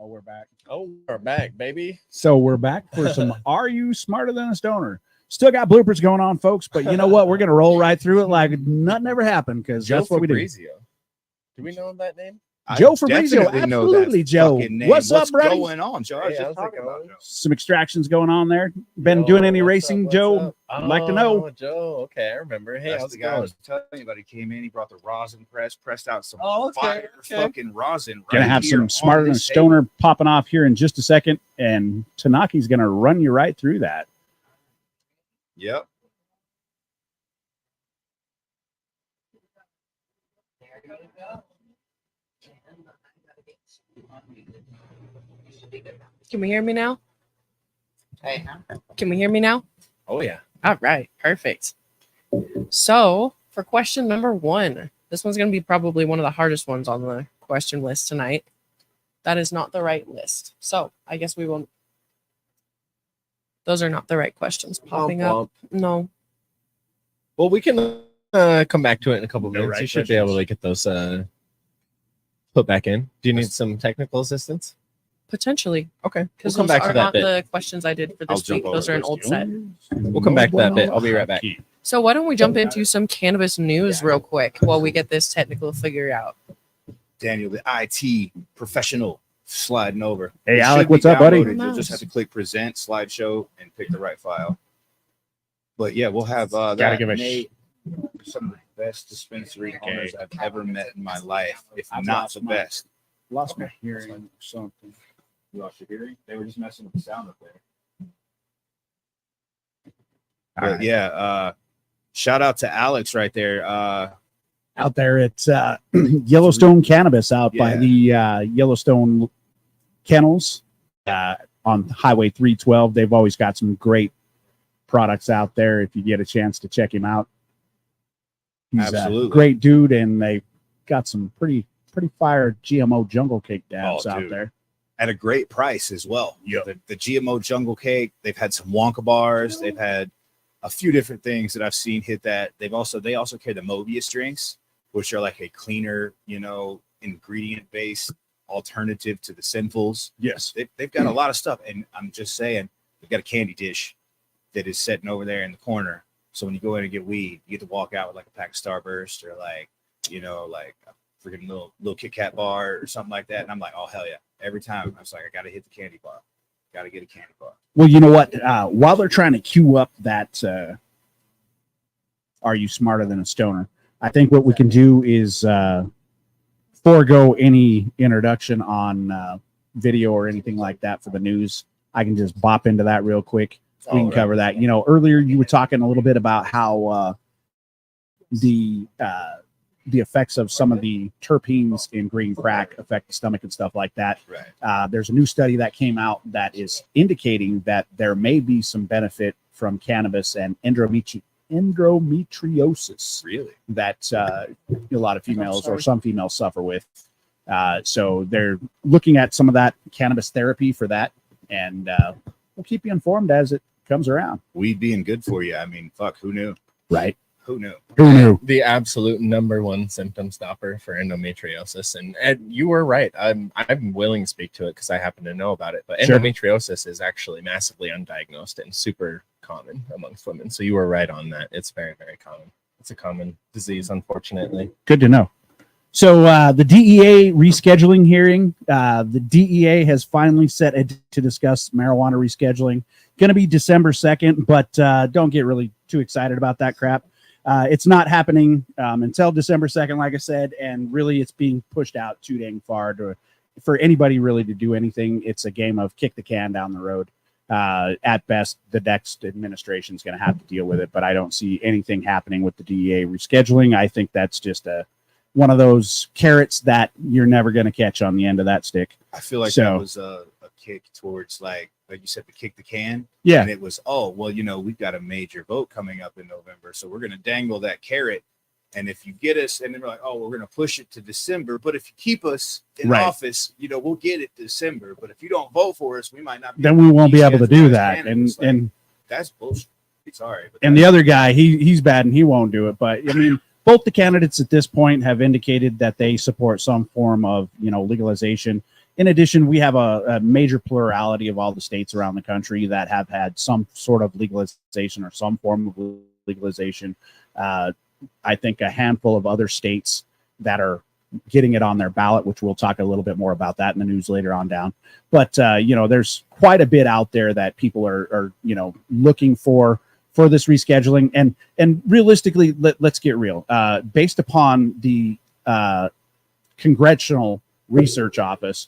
Oh, we're back. Oh, we're back, baby. So we're back for some Are You Smarter Than a Stoner? Still got bloopers going on, folks, but you know what? We're going to roll right through it like nothing ever happened because that's what we do. Fabrizio. Do we know that name? Joe I Fabrizio, definitely know that absolutely, Joe. fucking name. What's up, buddy? going on, Joe? I was Hey, just how's it talking about going? Joe. Some extractions going on there. Been doing any racing, Joe? I'd like to know. Oh, Joe. Okay, I remember. Hey, That's how's the it guy I going? was telling you about. He came in, he brought the rosin press, pressed out some Oh, okay, fire okay. fucking rosin. Gonna right have here some on Smarter Than a this Stoner table. popping off here in just a second, and Tanaki's gonna run you right through that. Yep. Can we hear me now? Hey, Can we hear me now? Oh, yeah. All right, perfect. So, for question number 1, this one's going to be probably one of the hardest ones on the question list tonight. That is not the right list. So, I guess we will. Those are not the right questions popping up. No. Well, we can come back to it in a couple No minutes. right You should be able to get those put back in. Do you need some technical assistance? Potentially. Okay. We'll Because come those back are to that not bit. the questions I did for I'll this jump week. over Those are an those old deals. set. We'll come back to that bit. I'll be right back. So why don't we jump into some cannabis news real quick while we get this technical figure out? Daniel, the IT professional, sliding over. Hey, It Alec, should be what's up, buddy? downloaded. You'll just have to click present, slideshow, and pick the right file. But yeah, we'll have Gotta give a Nate, some of the best dispensary owners I've ever met in my life, if not the best. Lost my hearing or something. You lost your hearing? They were just messing with the sound up there. All right. Yeah, shout out to Alex right there. Out there at Yellowstone Cannabis out by Yeah. the Yellowstone Kennels on Highway 312. They've always got some great products out there if you get a chance to check him out. He's Absolutely. a great dude, and they got some pretty fire GMO jungle cake dabs out dude. there. At a great price as well. Yep. The GMO jungle cake, they've had some Wonka bars, they've had a few different things that I've seen hit that. They also carry the Mobius drinks, which are like a cleaner, ingredient based alternative to the sinfuls. Yes. They've got a lot of stuff, and I'm just saying, they've got a candy dish that is sitting over there in the corner. So when you go in and get weed, you get to walk out with like a pack of Starburst or like a freaking little Kit Kat bar or something like that. And I'm like, oh hell yeah! Every time I was like, I gotta hit the candy bar, gotta get a candy bar. Well, you know what? While they're trying to queue up that, are you smarter than a stoner? I think what we can do is forego any introduction on video or anything like that for the news. I can just bop into that real quick. We can cover that. Earlier you were talking a little bit about how the effects of some of the terpenes in green crack affect the stomach and stuff like that. Right. There's a new study that came out that is indicating that there may be some benefit from cannabis and endometriosis. Really? That a lot of females or some females suffer with. So they're looking at some of that cannabis therapy for that, and we'll keep you informed as it comes around. Weed being good for you. I mean, fuck, who knew? Right. Who knew? Who knew? The absolute number one symptom stopper for endometriosis. And you were right. I'm willing to speak to it because I happen to know about it. But Sure. endometriosis is actually massively undiagnosed and super common amongst women. So you were right on that. It's very, very common. It's a common disease, unfortunately. Good to know. So the DEA rescheduling hearing, the DEA has finally set to discuss marijuana rescheduling. Going to be December 2nd, but don't get really too excited about that crap. It's not happening until December 2nd, like I said, and really it's being pushed out too dang far for anybody really to do anything. It's a game of kick the can down the road. At best, the next administration is going to have to deal with it, but I don't see anything happening with the DEA rescheduling. I think that's just one of those carrots that you're never going to catch on the end of that stick. I feel like So- that was a kick towards like you said, the kick the can. Yeah. And it was, oh, well, we've got a major vote coming up in November. So we're going to dangle that carrot. And if you get us, and then we're like, oh, we're going to push it to December. But if you keep us in Right. office, we'll get it December. But if you don't vote for us, we might not be Then able we to won't be able to do deschedule that. cannabis. Like, And that's bullshit. Sorry. But and the other guy, he's bad and he won't do it. But I mean, both the candidates at this point have indicated that they support some form of, legalization. In addition, we have a major plurality of all the states around the country that have had some sort of legalization or some form of legalization. I think a handful of other states that are getting it on their ballot, which we'll talk a little bit more about that in the news later on down. But, there's quite a bit out there that people are looking for this rescheduling. And realistically, let's get real. Based upon the Congressional Research Office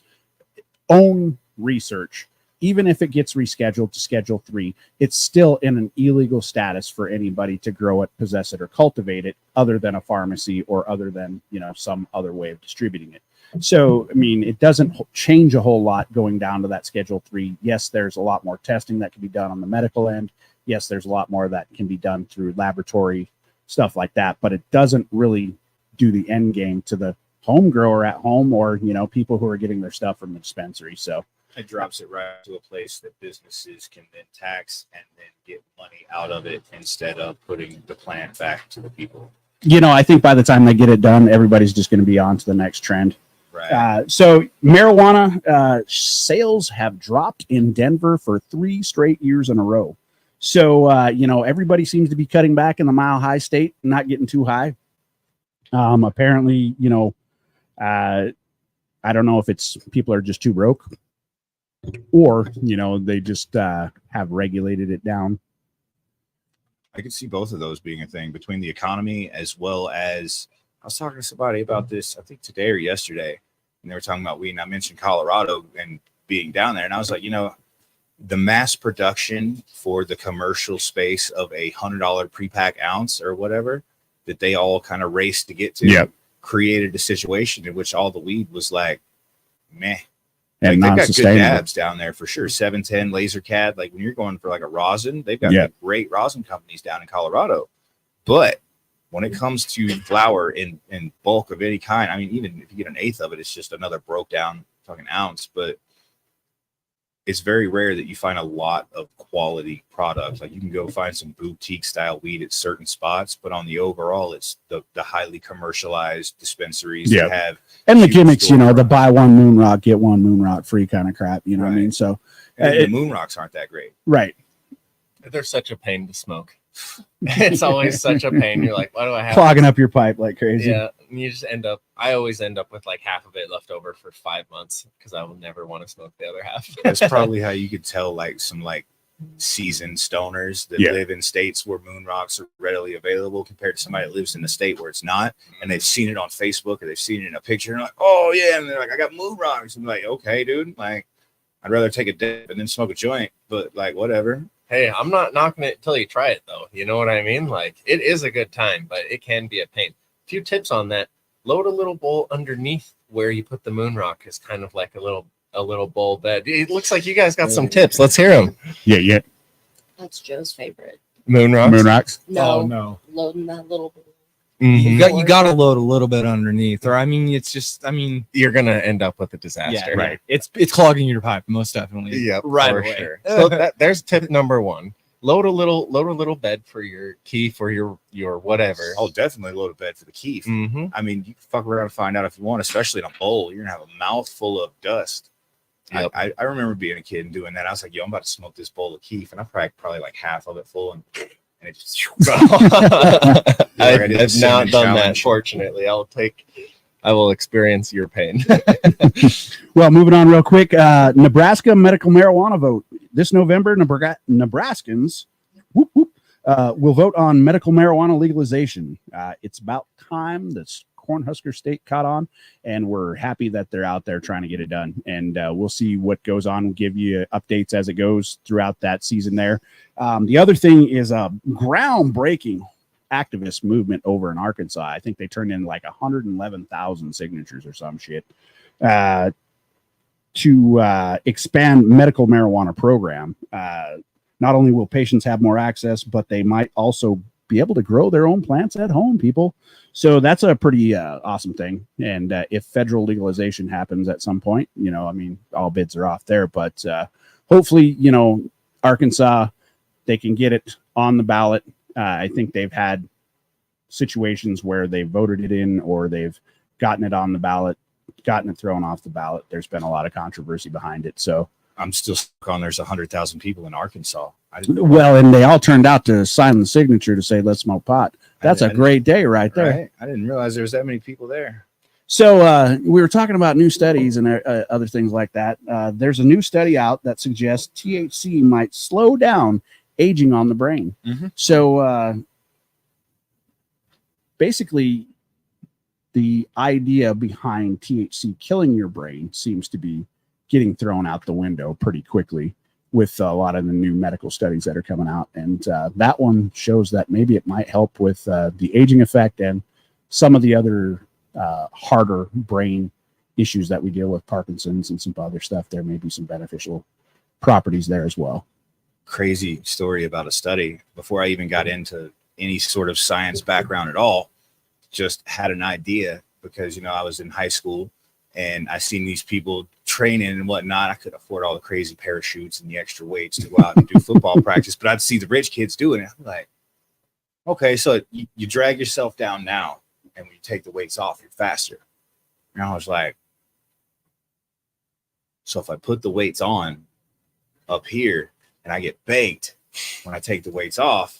own research, even if it gets rescheduled to Schedule 3, it's still in an illegal status for anybody to grow it, possess it, or cultivate it other than a pharmacy or other than, some other way of distributing it. So, I mean, it doesn't change a whole lot going down to that Schedule 3. Yes, there's a lot more testing that can be done on the medical end. Yes, there's a lot more that can be done through laboratory stuff like that, but it doesn't really do the end game to the home grower at home or, people who are getting their stuff from the dispensary. So it drops it right to a place that businesses can then tax and then get money out of it instead of putting the plant back to the people. I think by the time they get it done, everybody's just going to be on to the next trend. Right. So marijuana sales have dropped in Denver for 3 straight years in a row. So, everybody seems to be cutting back in the Mile High State, not getting too high. Apparently, I don't know if it's people are just too broke, or they just have regulated it down. I could see both of those being a thing between the economy as well as I was talking to somebody about this, I think today or yesterday, and they were talking about weed. And I mentioned Colorado and being down there, and I was like, the mass production for the commercial space of $100 pre-pack ounce or whatever that they all kind of raced to get to, created a situation in which all the weed was like, meh. And they've got good non-sustainable. dabs down there for sure. 710 Laser Cad. Like when you're going for like a rosin, they've got like great rosin companies down in Colorado. But when it comes to flower in bulk of any kind, I mean, even if you get an eighth of it, it's just another broke down fucking ounce. But it's very rare that you find a lot of quality products. Like you can go find some boutique style weed at certain spots, but on the overall, it's the highly commercialized dispensaries that have and the gimmicks, the buy one moon rock, get one moon rock free kind of crap. You know what I mean? So the moon rocks aren't that great. Right. They're such a pain to smoke. It's always such a pain. You're like, why do I have clogging up your pipe like crazy? Yeah, and you just I always end up with like half of it left over for 5 months because I will never want to smoke the other half. That's probably how you could tell like some like seasoned stoners that live in states where moon rocks are readily available compared to somebody that lives in a state where it's not, and they've seen it on Facebook or they've seen it in a picture and like, oh yeah, and they're like, I got moon rocks. I'm like, okay, dude, like I'd rather take a dip and then smoke a joint, but like whatever. Hey, I'm not knocking it till you try it, though. You know what I mean? Like, it is a good time, but it can be a pain. A few tips on that. Load a little bowl underneath where you put the moon rock is kind of like a little bowl bed. It looks like you guys got some tips. Let's hear them. Yeah. That's Joe's favorite. Moon rocks? Moon rocks? No. Oh, no. Loading that little bowl. Mm-hmm. You got to load a little bit underneath, or you're gonna end up with a disaster. Yeah, right. It's clogging your pipe, most definitely. Yep, right for away. Sure. So there's tip number one. Load a little bed for your keef or your whatever. Oh, definitely load a bed for the keef. Mm-hmm. I mean, you can fuck around and find out if you want, especially in a bowl. You're gonna have a mouthful of dust. Yep. I remember being a kid and doing that. I was like, yo, I'm about to smoke this bowl of keef, and I probably like half of it full, and it just. I've not done that. Fortunately, I will experience your pain. Well, moving on real quick. Nebraska medical marijuana vote this November. Nebraskans will vote on medical marijuana legalization. It's about time this Cornhusker State caught on, and we're happy that they're out there trying to get it done. And we'll see what goes on. We'll give you updates as it goes throughout that season there. The other thing is a groundbreaking activist movement over in Arkansas. I think they turned in like 111,000 signatures or some shit to expand medical marijuana program. Not only will patients have more access, but they might also be able to grow their own plants at home, people. So that's a pretty awesome thing. And if federal legalization happens at some point, all bids are off there. But hopefully, Arkansas, they can get it on the ballot. I think they've had situations where they voted it in or they've gotten it on the ballot, gotten it thrown off the ballot. There's been a lot of controversy behind it. So I'm still stuck on there's 100,000 people in Arkansas. Well, and they all turned out to sign the signature to say, let's smoke pot. That's a great day right there. Right? I didn't realize there was that many people there. So we were talking about new studies and other things like that. There's a new study out that suggests THC might slow down aging on the brain. Mm-hmm. So basically, the idea behind THC killing your brain seems to be getting thrown out the window pretty quickly with a lot of the new medical studies that are coming out. And that one shows that maybe it might help with the aging effect and some of the other harder brain issues that we deal with, Parkinson's and some other stuff. There may be some beneficial properties there as well. Crazy story about a study. Before I even got into any sort of science background at all, just had an idea because, I was in high school and I seen these people training and whatnot. I couldn't afford all the crazy parachutes and the extra weights to go out and do football practice, but I'd see the rich kids doing it. I'm like, okay, so you drag yourself down now, and when you take the weights off, you're faster. And I was like, so if I put the weights on up here and I get baked when I take the weights off,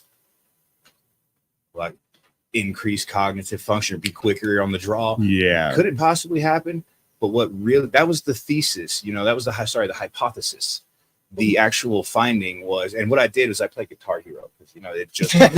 like increase cognitive function, be quicker on the draw. Yeah. Could it possibly happen? But what really, that was the thesis, that was the hypothesis. The actual finding was, and what I did was I played Guitar Hero because it just. I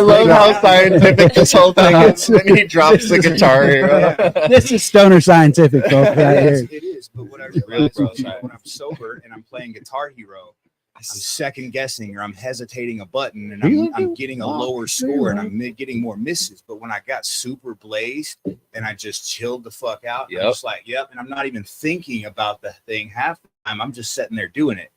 love how scientific this whole thing is. And he drops the Guitar Hero. This is stoner scientific, folks. Right here. It is, but what I realized is when I'm sober and I'm playing Guitar Hero, I'm second guessing or I'm hesitating a button and I'm getting a lower score and I'm getting more misses. But when I got super blazed and I just chilled the fuck out, I'm just like, yep. And I'm not even thinking about the thing half the time. I'm just sitting there doing it.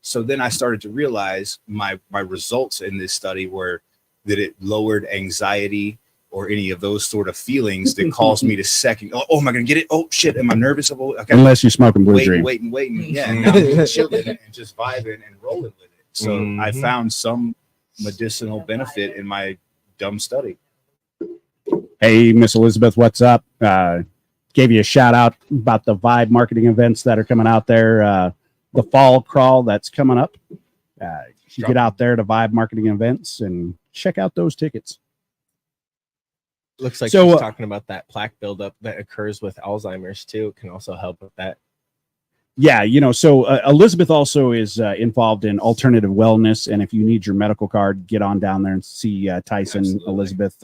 So then I started to realize my results in this study were that it lowered anxiety or any of those sort of feelings that caused me to second. Oh, am I going to get it? Oh, shit. Am I nervous? Okay. Unless you're smoking Blue Dream. Waiting. Yeah. And now I'm just chilling and just vibing and rolling with it. So I found some medicinal benefit in my dumb study. Hey, Miss Elizabeth, what's up? Gave you a shout out about the Vibe marketing events that are coming out there. The fall crawl that's coming up. You get out there to Vibe marketing events and check out those tickets. Looks like she's talking about that plaque buildup that occurs with Alzheimer's too. It can also help with that. Yeah, so Elizabeth also is involved in alternative wellness. And if you need your medical card, get on down there and see Tyson, Absolutely. Elizabeth,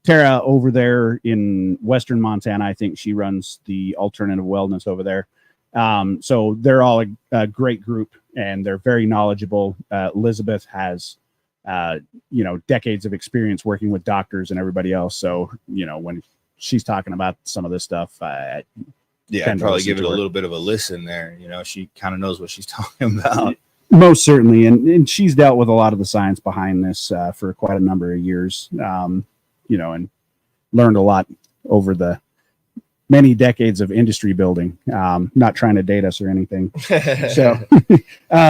Tara over there in Western Montana. I think she runs the alternative wellness over there. So they're all a great group and they're very knowledgeable. Elizabeth has decades of experience working with doctors and everybody else. So, when she's talking about some of this stuff, I'd probably give it a little bit of a listen there. She kind of knows what she's talking about. Most certainly. And she's dealt with a lot of the science behind this for quite a number of years, and learned a lot over the many decades of industry building. Not trying to date us or anything. So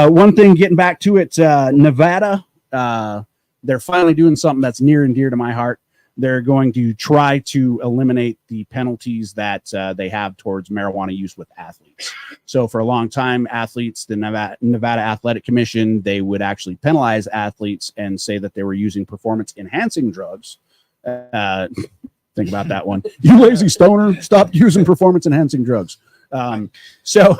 one thing, getting back to it, Nevada, they're finally doing something that's near and dear to my heart. They're going to try to eliminate the penalties that they have towards marijuana use with athletes. So for a long time, athletes, the Nevada Athletic Commission, they would actually penalize athletes and say that they were using performance enhancing drugs. Think about that one. You lazy stoner, stop using performance enhancing drugs. I find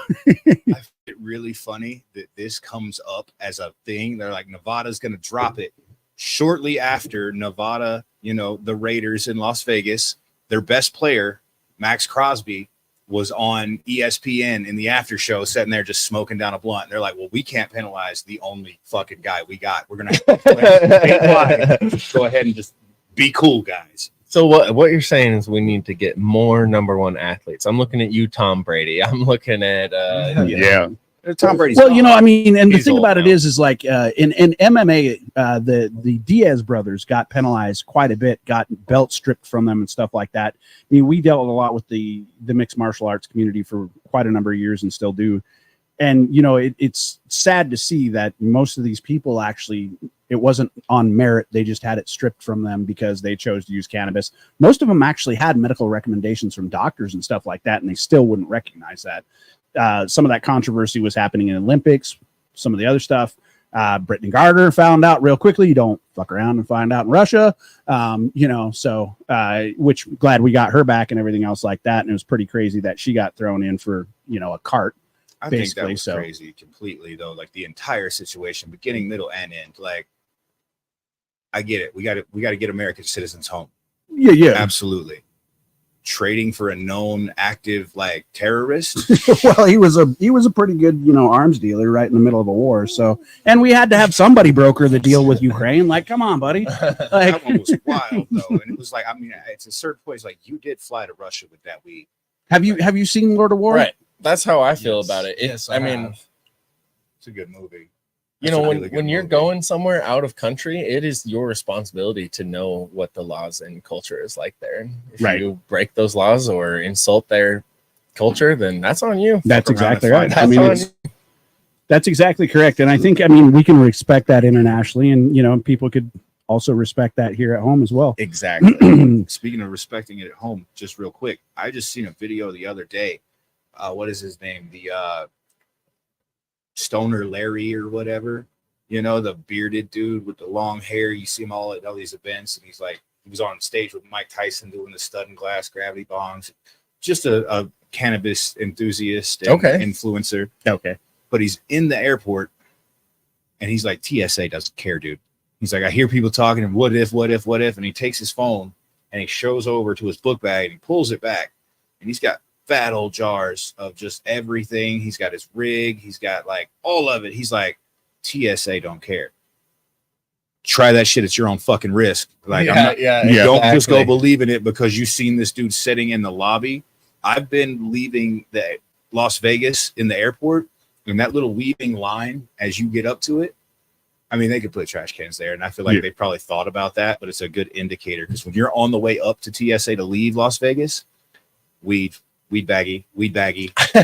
it really funny that this comes up as a thing. They're like, Nevada's going to drop it shortly after Nevada, the Raiders in Las Vegas, their best player, Max Crosby, was on ESPN in the after show sitting there just smoking down a blunt. And they're like, well, we can't penalize the only fucking guy we got. We're going to go ahead and just be cool, guys. So what you're saying is we need to get more number one athletes. I'm looking at you, Tom Brady. I'm looking at Tom Brady's well, and the thing about it is like in MMA, the Diaz brothers got penalized quite a bit, got belt stripped from them and stuff like that. I mean, we dealt a lot with the mixed martial arts community for quite a number of years and still do. And, it's sad to see that most of these people actually, it wasn't on merit. They just had it stripped from them because they chose to use cannabis. Most of them actually had medical recommendations from doctors and stuff like that, and they still wouldn't recognize that. Some of that controversy was happening in Olympics, some of the other stuff. Brittany Gardner found out real quickly. You don't fuck around and find out in Russia, which glad we got her back and everything else like that. And it was pretty crazy that she got thrown in for, a cart. I think that was crazy completely, though. Like the entire situation, beginning, middle, and end. Like, I get it. We got to get American citizens home. Yeah, absolutely. Trading for a known active terrorist. Well, he was a pretty good arms dealer right in the middle of a war. So, and we had to have somebody broker the deal with Ukraine. Like, come on, buddy. That one was wild though, and it was like, it's a certain point. It's like you did fly to Russia with that weed. Have you seen Lord of War? Right. That's how I feel about it. Yes, I mean, it's a good movie. When you're going somewhere out of country, it is your responsibility to know what the laws and culture is like there. If you break those laws or insult their culture, then that's on you. That's exactly right. That's exactly correct. And I think, we can respect that internationally, and people could also respect that here at home as well. Exactly. Speaking of respecting it at home, just real quick, I just seen a video the other day. What is his name? The Stoner Larry or whatever, the bearded dude with the long hair. You see him all at all these events, and he was on stage with Mike Tyson doing the stud and glass gravity bongs. just a cannabis enthusiast and Okay. influencer. Okay. But he's in the airport and he's like, TSA doesn't care, dude. He's like, I hear people talking and what if, and he takes his phone and he shows over to his book bag and he pulls it back and he's got fat old jars of just everything. He's got his rig. He's got like all of it. He's like, TSA don't care. Try that shit at your own fucking risk. Like, don't just go believe in it because you've seen this dude sitting in the lobby. I've been leaving the Las Vegas in the airport, and that little weaving line as you get up to it. I mean, they could put trash cans there, and I feel like they probably thought about that, but it's a good indicator because when you're on the way up to TSA to leave Las Vegas, weed baggie,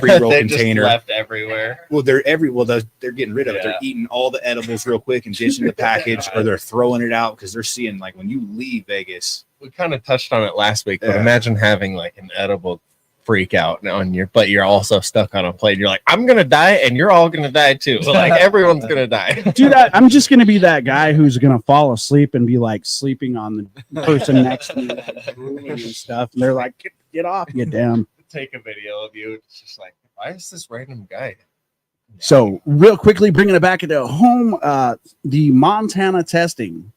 pre-roll container just left everywhere. Well, they're getting rid of it. They're eating all the edibles real quick and ditching the package, or they're throwing it out because they're seeing like when you leave Vegas. We kind of touched on it last week, but imagine having like an edible freak out on but you're also stuck on a plane. You're like, I'm gonna die, and you're all gonna die too. Like everyone's gonna die. Dude, I'm just gonna be that guy who's gonna fall asleep and be like sleeping on the person next to me and stuff. And they're like, get off, you damn. Take a video of you. It's just like, why is this random guy? So real quickly, bringing it back into home, the Montana testing.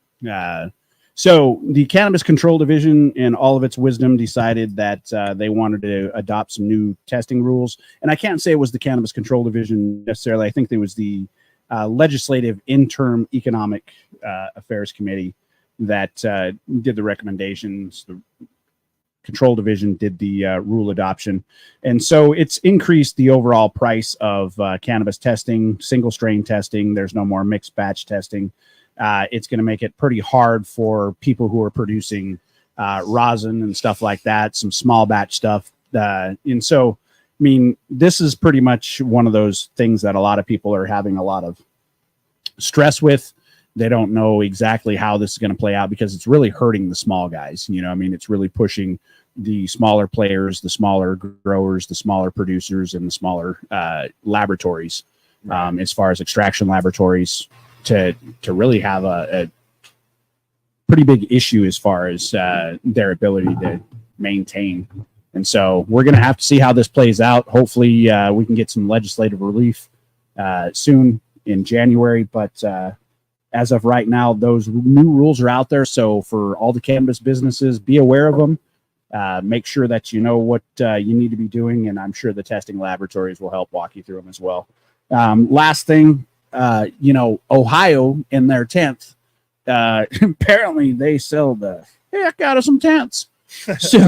So the Cannabis Control Division, in all of its wisdom, decided that they wanted to adopt some new testing rules. And I can't say it was the Cannabis Control Division necessarily. I think it was the Legislative Interim Economic Affairs Committee that did the recommendations. The Control Division did the rule adoption. And so it's increased the overall price of cannabis testing, single strain testing. There's no more mixed batch testing. It's going to make it pretty hard for people who are producing rosin and stuff like that, some small batch stuff. And so, I mean, this is pretty much one of those things that a lot of people are having a lot of stress with. They don't know exactly how this is going to play out because it's really hurting the small guys. You know, I mean, it's really pushing the smaller players, the smaller growers, the smaller producers, and the smaller laboratories, as far as extraction laboratories, to really have a pretty big issue as far as their ability to maintain. And so we're going to have to see how this plays out. Hopefully we can get some legislative relief soon in January, but as of right now, those new rules are out there. So for all the cannabis businesses, be aware of them. Make sure that you know what you need to be doing, and I'm sure the testing laboratories will help walk you through them as well. Last thing, Ohio in their 10th, apparently they sell the heck out of some tents. So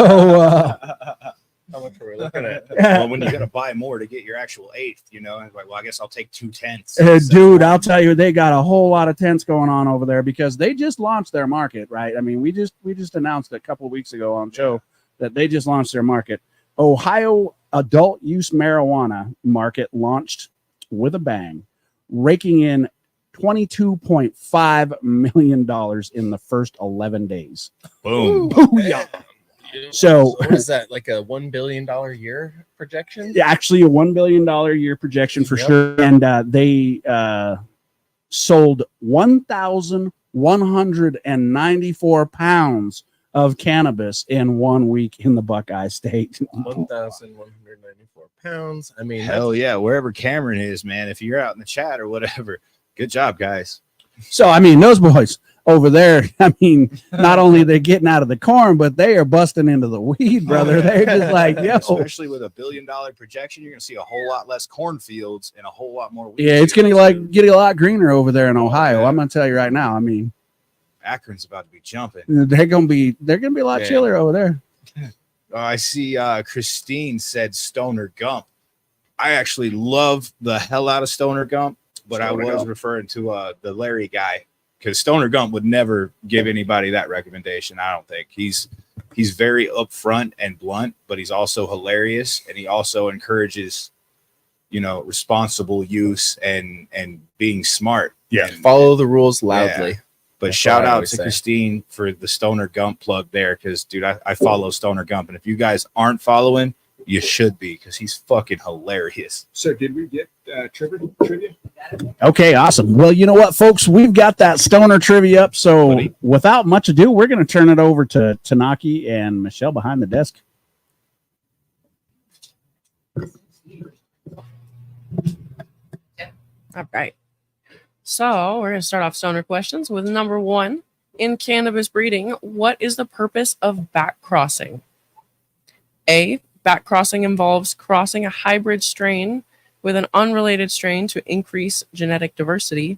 how much are we looking at? Well, when you got to buy more to get your actual eighth, and it's like, well, I guess I'll take 2 tents. Dude, I'll tell you, they got a whole lot of tents going on over there because they just launched their market, right? I mean, we just announced a couple of weeks ago on the show that they just launched their market. Ohio adult use marijuana market launched with a bang, raking in $22.5 million in the first 11 days. Boom. Booyah. So what is that, like a $1 billion year projection? Actually, a $1 billion year projection for sure. And they sold 1,194 pounds of cannabis in 1 week in the Buckeye State. 1,194 pounds. I mean, hell yeah, wherever Cameron is, man. If you're out in the chat or whatever, good job, guys. So, I mean, those boys over there, I mean, not only are they getting out of the corn, but they are busting into the weed, brother. They're just like, yo. Especially with a $1 billion projection, you're going to see a whole lot less cornfields and a whole lot more weed. Yeah, it's going to get a lot greener over there in Ohio. Yeah. I'm going to tell you right now. I mean, Akron's about to be jumping. They're going to be a lot chiller over there. I see Christine said Stoner Gump. I actually love the hell out of Stoner Gump, but I was referring to the Larry guy, because Stoner Gump would never give anybody that recommendation. I don't think he's very upfront and blunt, but he's also hilarious, and he also encourages, responsible use and being smart. Yeah, follow the rules loudly. Yeah. But shout out to Christine for the Stoner Gump plug there, because dude, I follow Stoner Gump, and if you guys aren't following, you should be, because he's fucking hilarious. So did we get trivia? Okay, awesome. Well, you know what, folks? We've got that Stoner trivia up. So without much ado, we're going to turn it over to Tanaki and Michelle behind the desk. All right. So we're going to start off stoner questions with number 1. In cannabis breeding, what is the purpose of back crossing? A. Back crossing involves crossing a hybrid strain with an unrelated strain to increase genetic diversity.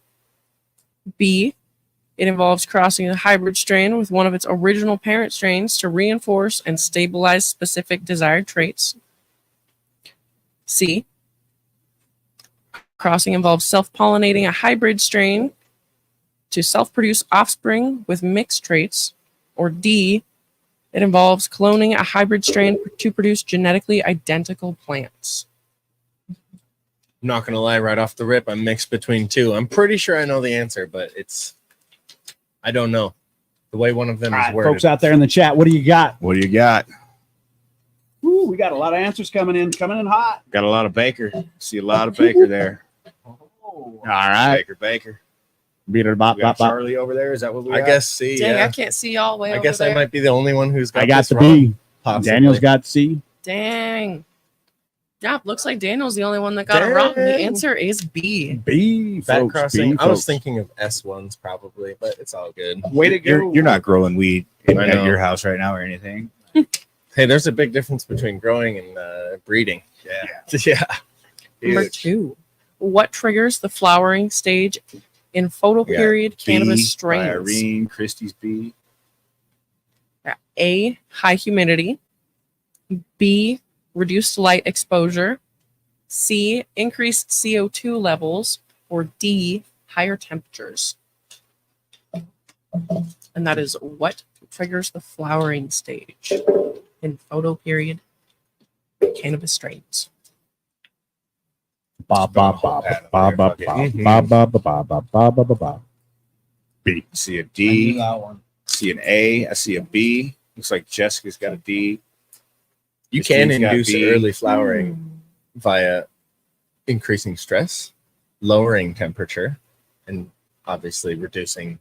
B. It involves crossing a hybrid strain with one of its original parent strains to reinforce and stabilize specific desired traits. C. Crossing involves self-pollinating a hybrid strain to self-produce offspring with mixed traits. Or D. It involves cloning a hybrid strain to produce genetically identical plants. I'm not gonna lie, right off the rip, I'm mixed between two. I'm pretty sure I know the answer, but I don't know the way one of them All is right, worded. folks out there in the chat, what do you got? What do you got? Ooh, we got a lot of answers coming in hot. Got a lot of Baker. See a lot of Baker there. All right. Baker. Beat it, bop, We got bop, bop. Charlie over there. Is that what we I got? guess C. Dang, Yeah. I can't see y'all way I over guess there. I might be the only one who's got. I got this the wrong, B. possibly. Daniel's got C. Dang. Yeah, looks like Daniel's the only one that got it wrong. The Dang. answer is B. B, Back folks. crossing. B, I was folks. thinking of S1s probably, but it's all good. Way to go. You're not growing weed I at know. your house right now or anything. Hey, there's a big difference between growing and breeding. Yeah. Yeah. Number Huge. 2. What triggers the flowering stage in photoperiod cannabis B by strains? Irene, Christie's B. A. High humidity. B. Reduced light exposure. C. Increased CO2 levels. Or D. Higher temperatures. And that is what triggers the flowering stage in photoperiod cannabis strains. Bob, bob, bob, bob, bob, bob, bob, bob, bob, bob, bob, bob, bob. I see a D. See an A. I see a B. Looks like Jessica's got a D. You This can dude's got induce B. early flowering via increasing stress, lowering temperature, and obviously reducing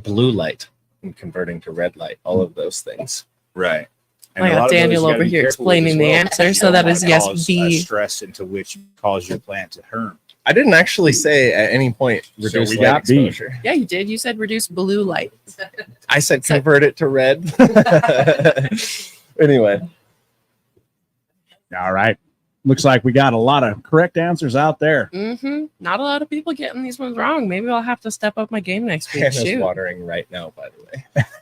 blue light and converting to red light. All of those things. Right. I a got lot of those Daniel you gotta over be here careful with explaining as the well, answer, because so you that don't is wanna yes, cause, B. stress into which cause your plant to harm. I didn't actually say at any point reduce we light got B. exposure. Yeah, you did. You said reduce blue light. I said convert it to red. Anyway, All right. Looks like we got a lot of correct answers out there. Mm-hmm. Not a lot of people getting these ones wrong. Maybe I'll have to step up my game next week. Hannah's Shoot. watering right now, by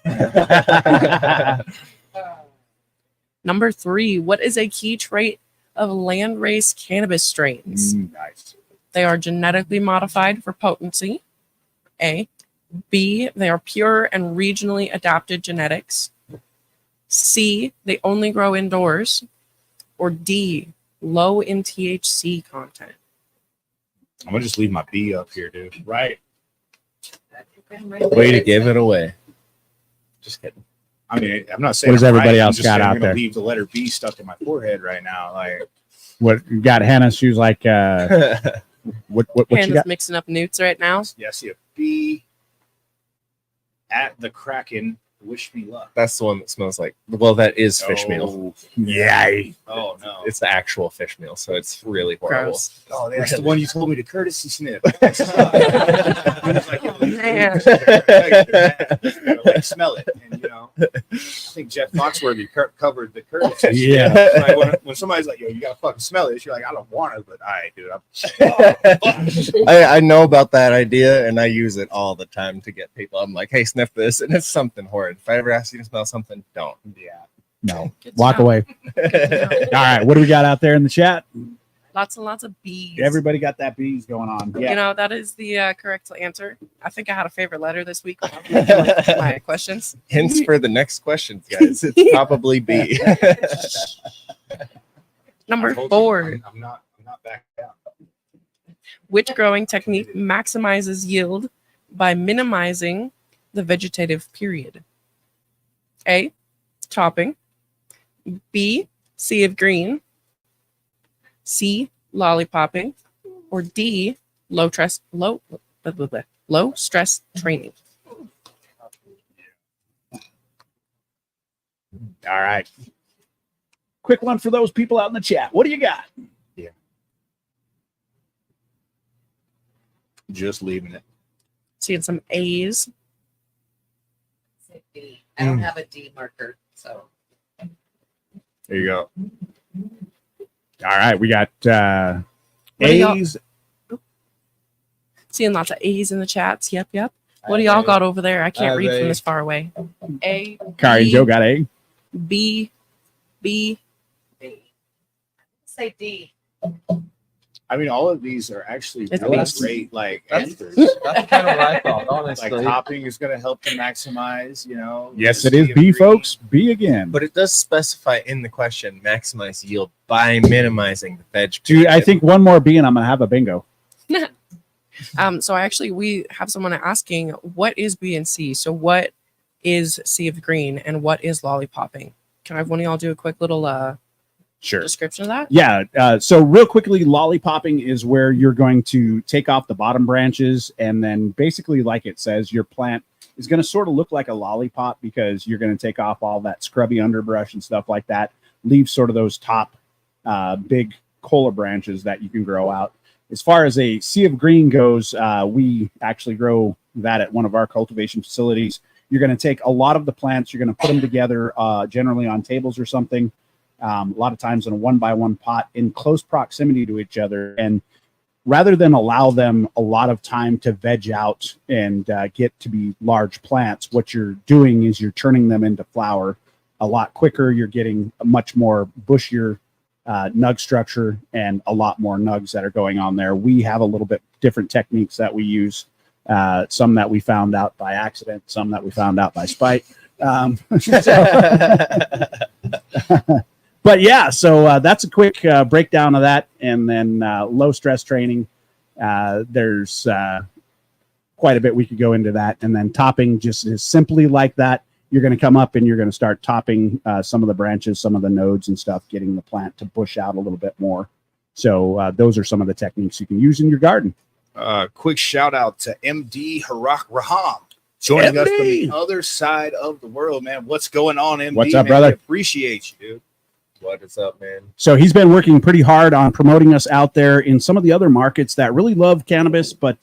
the way. Number 3. What is a key trait of landrace cannabis strains? Nice. They are genetically modified for potency. A. B. They are pure and regionally adapted genetics. C. They only grow indoors. Or D. Low in THC content. I'm gonna just leave my B up here, dude. Right. Way to give it away. Just kidding. I mean, I'm not saying What does I'm everybody right. I'm else just got saying I'm out gonna there? leave the letter B stuck in my forehead right now. Like, What you got, Hannah? She was like, what you Hannah's got? mixing up newts right now. yeah, I see a B at the Kraken. Wish me luck. That's the one that smells like. Well, that is fish meal. Yeah. Oh no. It's the actual fish meal, so it's really horrible. Gross. Oh, that's the one you told me to courtesy sniff. Man. Like, smell it, and you know, I think Jeff Foxworthy covered the courtesy. Yeah. Like when somebody's like, "Yo, you gotta fucking smell it," you're like, "I don't want to," but all right, dude. I know about that idea, and I use it all the time to get people. I'm like, "Hey, sniff this," and it's something horrid. If I ever ask you to smell something, don't. Yeah. No. Good Walk job. away. All right. What do we got out there in the chat? Lots and lots of B's. Everybody got that B's going on. Yeah. You know, that is the correct answer. I think I had a favorite letter this week when I was making my questions. Hints for the next questions, guys. It's probably B. Number 4. I'm not backing down. Which growing technique maximizes yield by minimizing the vegetative period? A. Topping. B. Sea of green. C. Lollipopping. Or D. Low stress training. All right. Quick one for those people out in the chat. What do you got? Just leaving it. Seeing some A's. I don't have a D marker, so. There you go. All right, we got What do y'all- A's. Seeing lots of A's in the chats. Yep. What do y'all got over there? I can't read from this far away. A. Kari and B, Joe got A. B. Say D. I mean, all of these are actually It's really best. great, like That's- answers. That's kind of what I thought, honestly. Like topping is going to help to maximize, Yes, the it is sea of B, green. folks. B again. But it does specify in the question maximize yield by minimizing the veg. Dude, I think one more B and I'm gonna have a bingo. So we have someone asking, what is B and C? So what is Sea of Green and what is lollipopping? Can I have one of y'all do a quick little Sure. description of that? Yeah. So real quickly, lollipopping is where you're going to take off the bottom branches, and then basically, like it says, your plant is going to sort of look like a lollipop because you're going to take off all that scrubby underbrush and stuff like that. Leave sort of those top big cola branches that you can grow out. As far as a sea of green goes, we actually grow that at one of our cultivation facilities. You're going to take a lot of the plants, you're going to put them together, generally on tables or something. A lot of times in a 1x1 pot in close proximity to each other. And rather than allow them a lot of time to veg out and get to be large plants, what you're doing is you're turning them into flower a lot quicker. You're getting a much more bushier nug structure and a lot more nugs that are going on there. We have a little bit different techniques that we use. Some that we found out by accident, some that we found out by spite. But yeah, so that's a quick breakdown of that. And then low stress training. There's quite a bit we could go into that. And then topping just is simply like that. You're going to come up and you're going to start topping some of the branches, some of the nodes and stuff, getting the plant to bush out a little bit more. So those are some of the techniques you can use in your garden. Quick shout out to MD Harak Raham joining us from the other side of the world, man. What's going on, MD? What's up, man? brother? We appreciate you, dude. What is up, man? So he's been working pretty hard on promoting us out there in some of the other markets that really love cannabis, but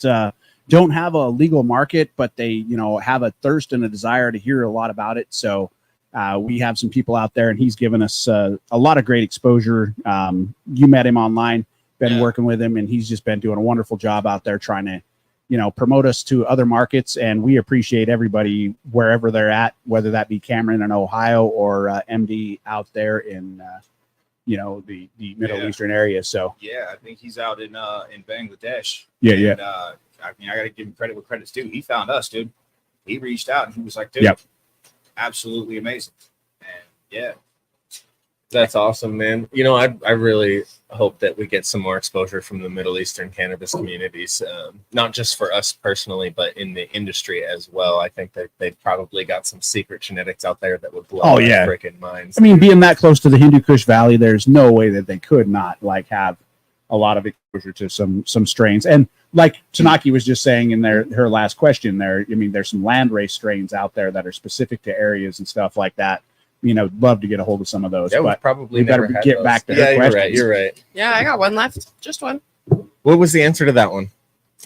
don't have a legal market, but they, have a thirst and a desire to hear a lot about it. So we have some people out there, and he's given us a lot of great exposure. You met him online, been working with him, and he's just been doing a wonderful job out there trying to, promote us to other markets. And we appreciate everybody wherever they're at, whether that be Cameron in Ohio or MD out there in, the Middle Eastern area. So Yeah, I think he's out in Bangladesh. Yeah. And, I mean, I got to give him credit where credit's due. He found us, dude. He reached out and he was like, dude, absolutely amazing. And yeah. That's awesome, man. I really hope that we get some more exposure from the Middle Eastern cannabis communities, not just for us personally, but in the industry as well. I think that they've probably got some secret genetics out there that would blow our freaking minds. I mean, being that close to the Hindu Kush Valley, there's no way that they could not have a lot of exposure to some strains. And like Tanaki was just saying in her last question there, I mean, there's some landrace strains out there that are specific to areas and stuff like that. Love to get a hold of some of those. Yeah, but probably we better never had get those. back to her questions. You're right. Yeah, I got one left. Just one. What was the answer to that one?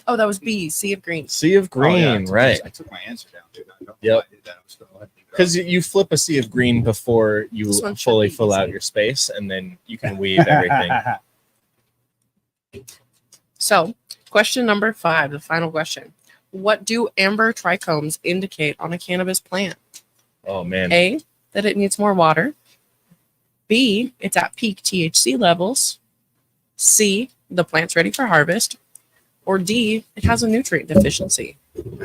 Oh, that was B, Sea of Green. Sea of Green, right? I took my answer down, dude. I don't know Yep. why I did that. I was gonna let it go. Because you flip a sea of green before you This one should fully be fill out easy. your space, and then you can weave everything. So, question number 5, the final question. What do amber trichomes indicate on a cannabis plant? Oh man. A, that it needs more water. B, it's at peak THC levels. C, the plant's ready for harvest. Or D, it has a nutrient deficiency.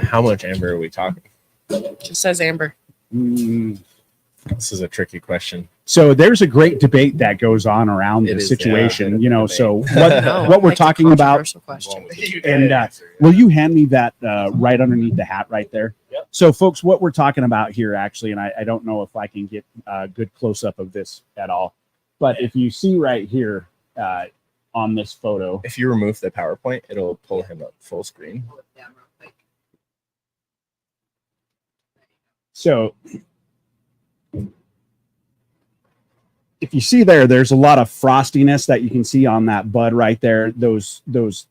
How much amber are we talking? Just says amber. This is a tricky question. So there's a great debate that goes on around It this is, situation, yeah, so No, what we're it's a talking about, controversial question. and will you hand me that right underneath the hat right there? Yep. So folks, what we're talking about here actually, and I don't know if I can get a good close up of this at all, but if you see right here on this photo, If you remove the PowerPoint, it'll pull him up full screen. so if you see there's a lot of frostiness that you can see on that bud right there. Those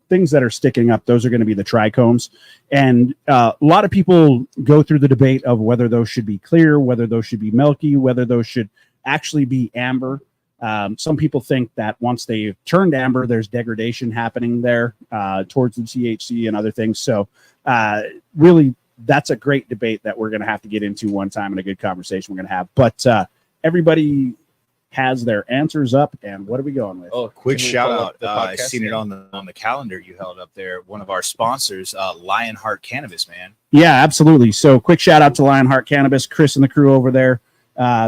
things that are sticking up, those are going to be the trichomes. And a lot of people go through the debate of whether those should be clear, whether those should be milky, whether those should actually be amber. Some people think that once they've turned amber, there's degradation happening there towards the THC and other things. So really, that's a great debate that we're going to have to get into one time and a good conversation we're going to have. But everybody has their answers up, and what are we going with? Oh, quick shout out! I seen it on the calendar you held up there. One of our sponsors, Lionheart Cannabis, man. Yeah, absolutely. So quick shout out to Lionheart Cannabis, Chris and the crew over there.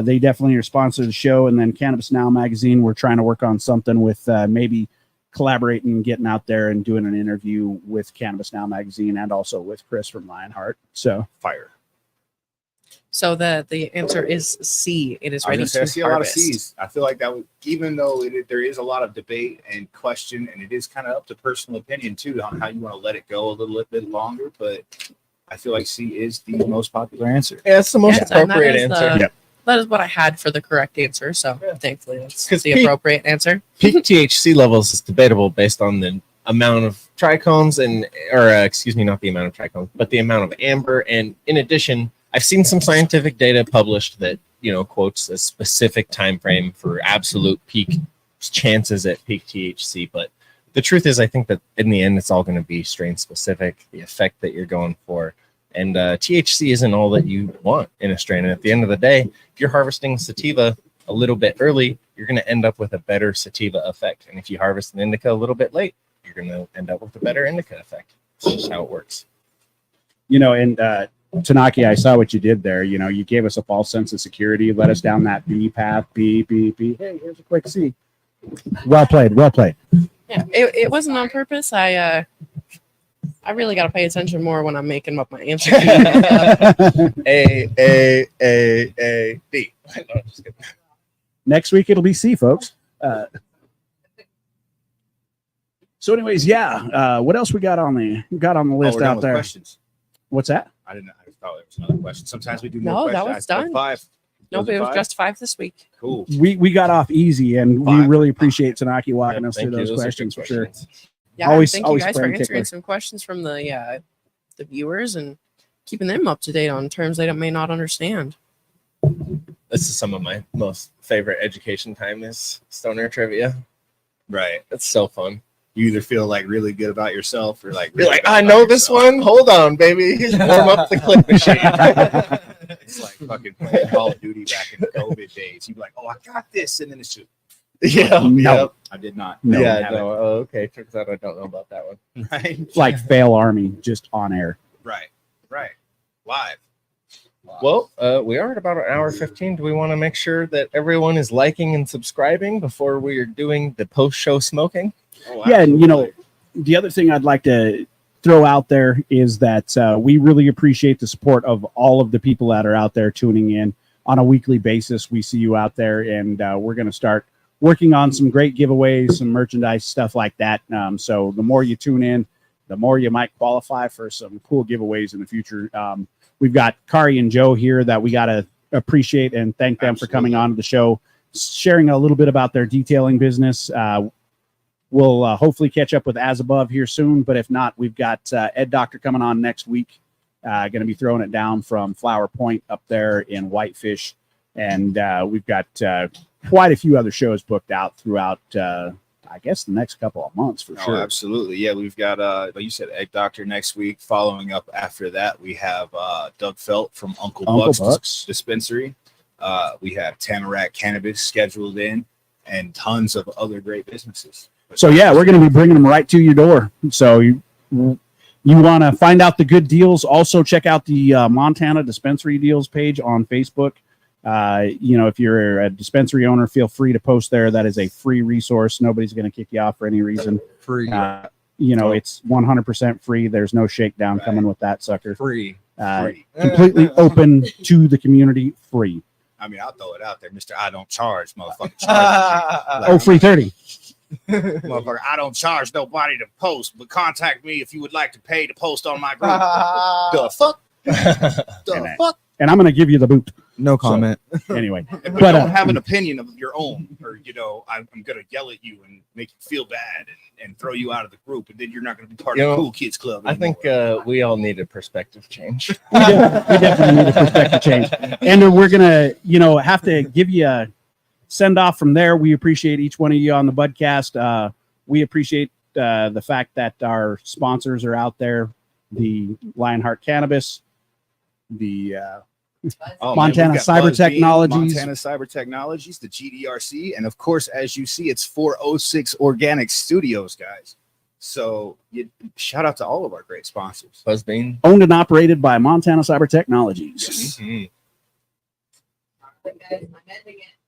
They definitely are sponsor of the show, and then Cannabis Now magazine. We're trying to work on something with maybe collaborating and getting out there and doing an interview with Cannabis Now magazine and also with Chris from Lionheart. So fire. So the answer is C. It is ready to I see a lot of harvest. C's. I feel like that would, even though there is a lot of debate and question, and it is kind of up to personal opinion too on how you want to let it go a little bit longer. But I feel like C is the most popular answer. Yeah, it's the most Yes, and that appropriate is answer. Yep. That is what I had for the correct answer. So thankfully, that's 'Cause the Pete- appropriate answer. Peak THC levels is debatable based on the amount of trichomes not the amount of trichomes, but the amount of amber. And in addition, I've seen some scientific data published that, quotes a specific time frame for absolute peak chances at peak THC. But the truth is, I think that in the end, it's all going to be strain specific, the effect that you're going for. And THC isn't all that you want in a strain. And at the end of the day, if you're harvesting sativa a little bit early, you're going to end up with a better sativa effect. And if you harvest an indica a little bit late, you're going to end up with a better indica effect. It's just how it works. And Tanaki, I saw what you did there. You gave us a false sense of security, led us down that B path, B. Hey, here's a quick C. Well played. Yeah, it wasn't on purpose. I really got to pay attention more when I'm making up my answer. A, B. No, just kidding. Next week it'll be C, folks. So, anyways, what else we got on the list we're done out with there? Questions. What's that? I didn't. I thought there was another question. Sometimes we do No, more that questions. was I said done. 5. Nope, it was just 5 this week. Cool. We got off easy, and we 5. really appreciate Tanaki walking Yeah, us through thank you. those are questions good for sure. questions. Yeah, Always- thank always you guys for brain answering tickler. some questions from the viewers and keeping them up to date on terms they may not understand. This is some of my most favorite education time is stoner trivia. Right. It's so fun. You either feel like really good about yourself or like You're really like, bad I about know this yourself. one. Hold on, baby. Warm up the click machine. It's like fucking playing Call of Duty back in the COVID days. You'd be like, oh, I got this. And then it's just, Yeah. No. Yep. I did not. No, Yeah. have No. Oh, okay. Turns out I don't know about that one. it. Right. Like fail army, just on air. Right. Live. Well, we are at about an hour 15. Do we want to make sure that everyone is liking and subscribing before we are doing the post-show smoking? Oh, Yeah, and absolutely. the other thing I'd like to throw out there is that we really appreciate the support of all of the people that are out there tuning in on a weekly basis. We see you out there, and we're going to start working on some great giveaways, some merchandise, stuff like that. So the more you tune in, the more you might qualify for some cool giveaways in the future. We've got Kari and Joe here that we got to appreciate and thank them for coming on to the show, sharing a little bit about their detailing business. We'll hopefully catch up with As Above here soon, but if not, we've got Ed Doctor coming on next week. Going to be throwing it down from Flower Point up there in Whitefish, and we've got quite a few other shows booked out throughout, I guess, the next couple of months for Oh, sure. absolutely. Yeah, we've got like you said, Egg Doctor next week. Following up after that, we have Doug Felt from Uncle Buck's Dispensary. We have Tamarack Cannabis scheduled in, and tons of other great businesses. So yeah, we're going to be bringing them right to your door. So you want to find out the good deals, also check out the Montana Dispensary Deals page on Facebook. If you're a dispensary owner, feel free to post there. That is a free resource. Nobody's going to kick you off for any reason. Free. It's 100% free. There's no shakedown coming with that sucker. Free. Free. Completely open to the community, free. I mean, I'll throw it out there, Mr. I don't charge, motherfucker. Charge Free 30. motherfucker, I don't charge nobody to post, but contact me if you would like to pay to post on my group. The fuck? The fuck? And I'm going to give you the boot. No comment. Anyway, But But, don't uh, have an opinion of your own, or I'm gonna yell at you and make you feel bad and throw you out of the group, and then you're not gonna be part of the cool kids club. I think we all need a perspective change. we definitely need a perspective change. And we're going to, have to give you a send off from there. We appreciate each one of you on the Budcast. We appreciate the fact that our sponsors are out there, the Lionheart Cannabis, the Montana Cyber Technologies. Montana Cyber Technologies, the GDRC, and of course, as you see, it's 406 Organic Studios, guys. So shout out to all of our great sponsors. Buzzbean. Owned and operated by Montana Cyber Technologies. Mhm. I'm ending it.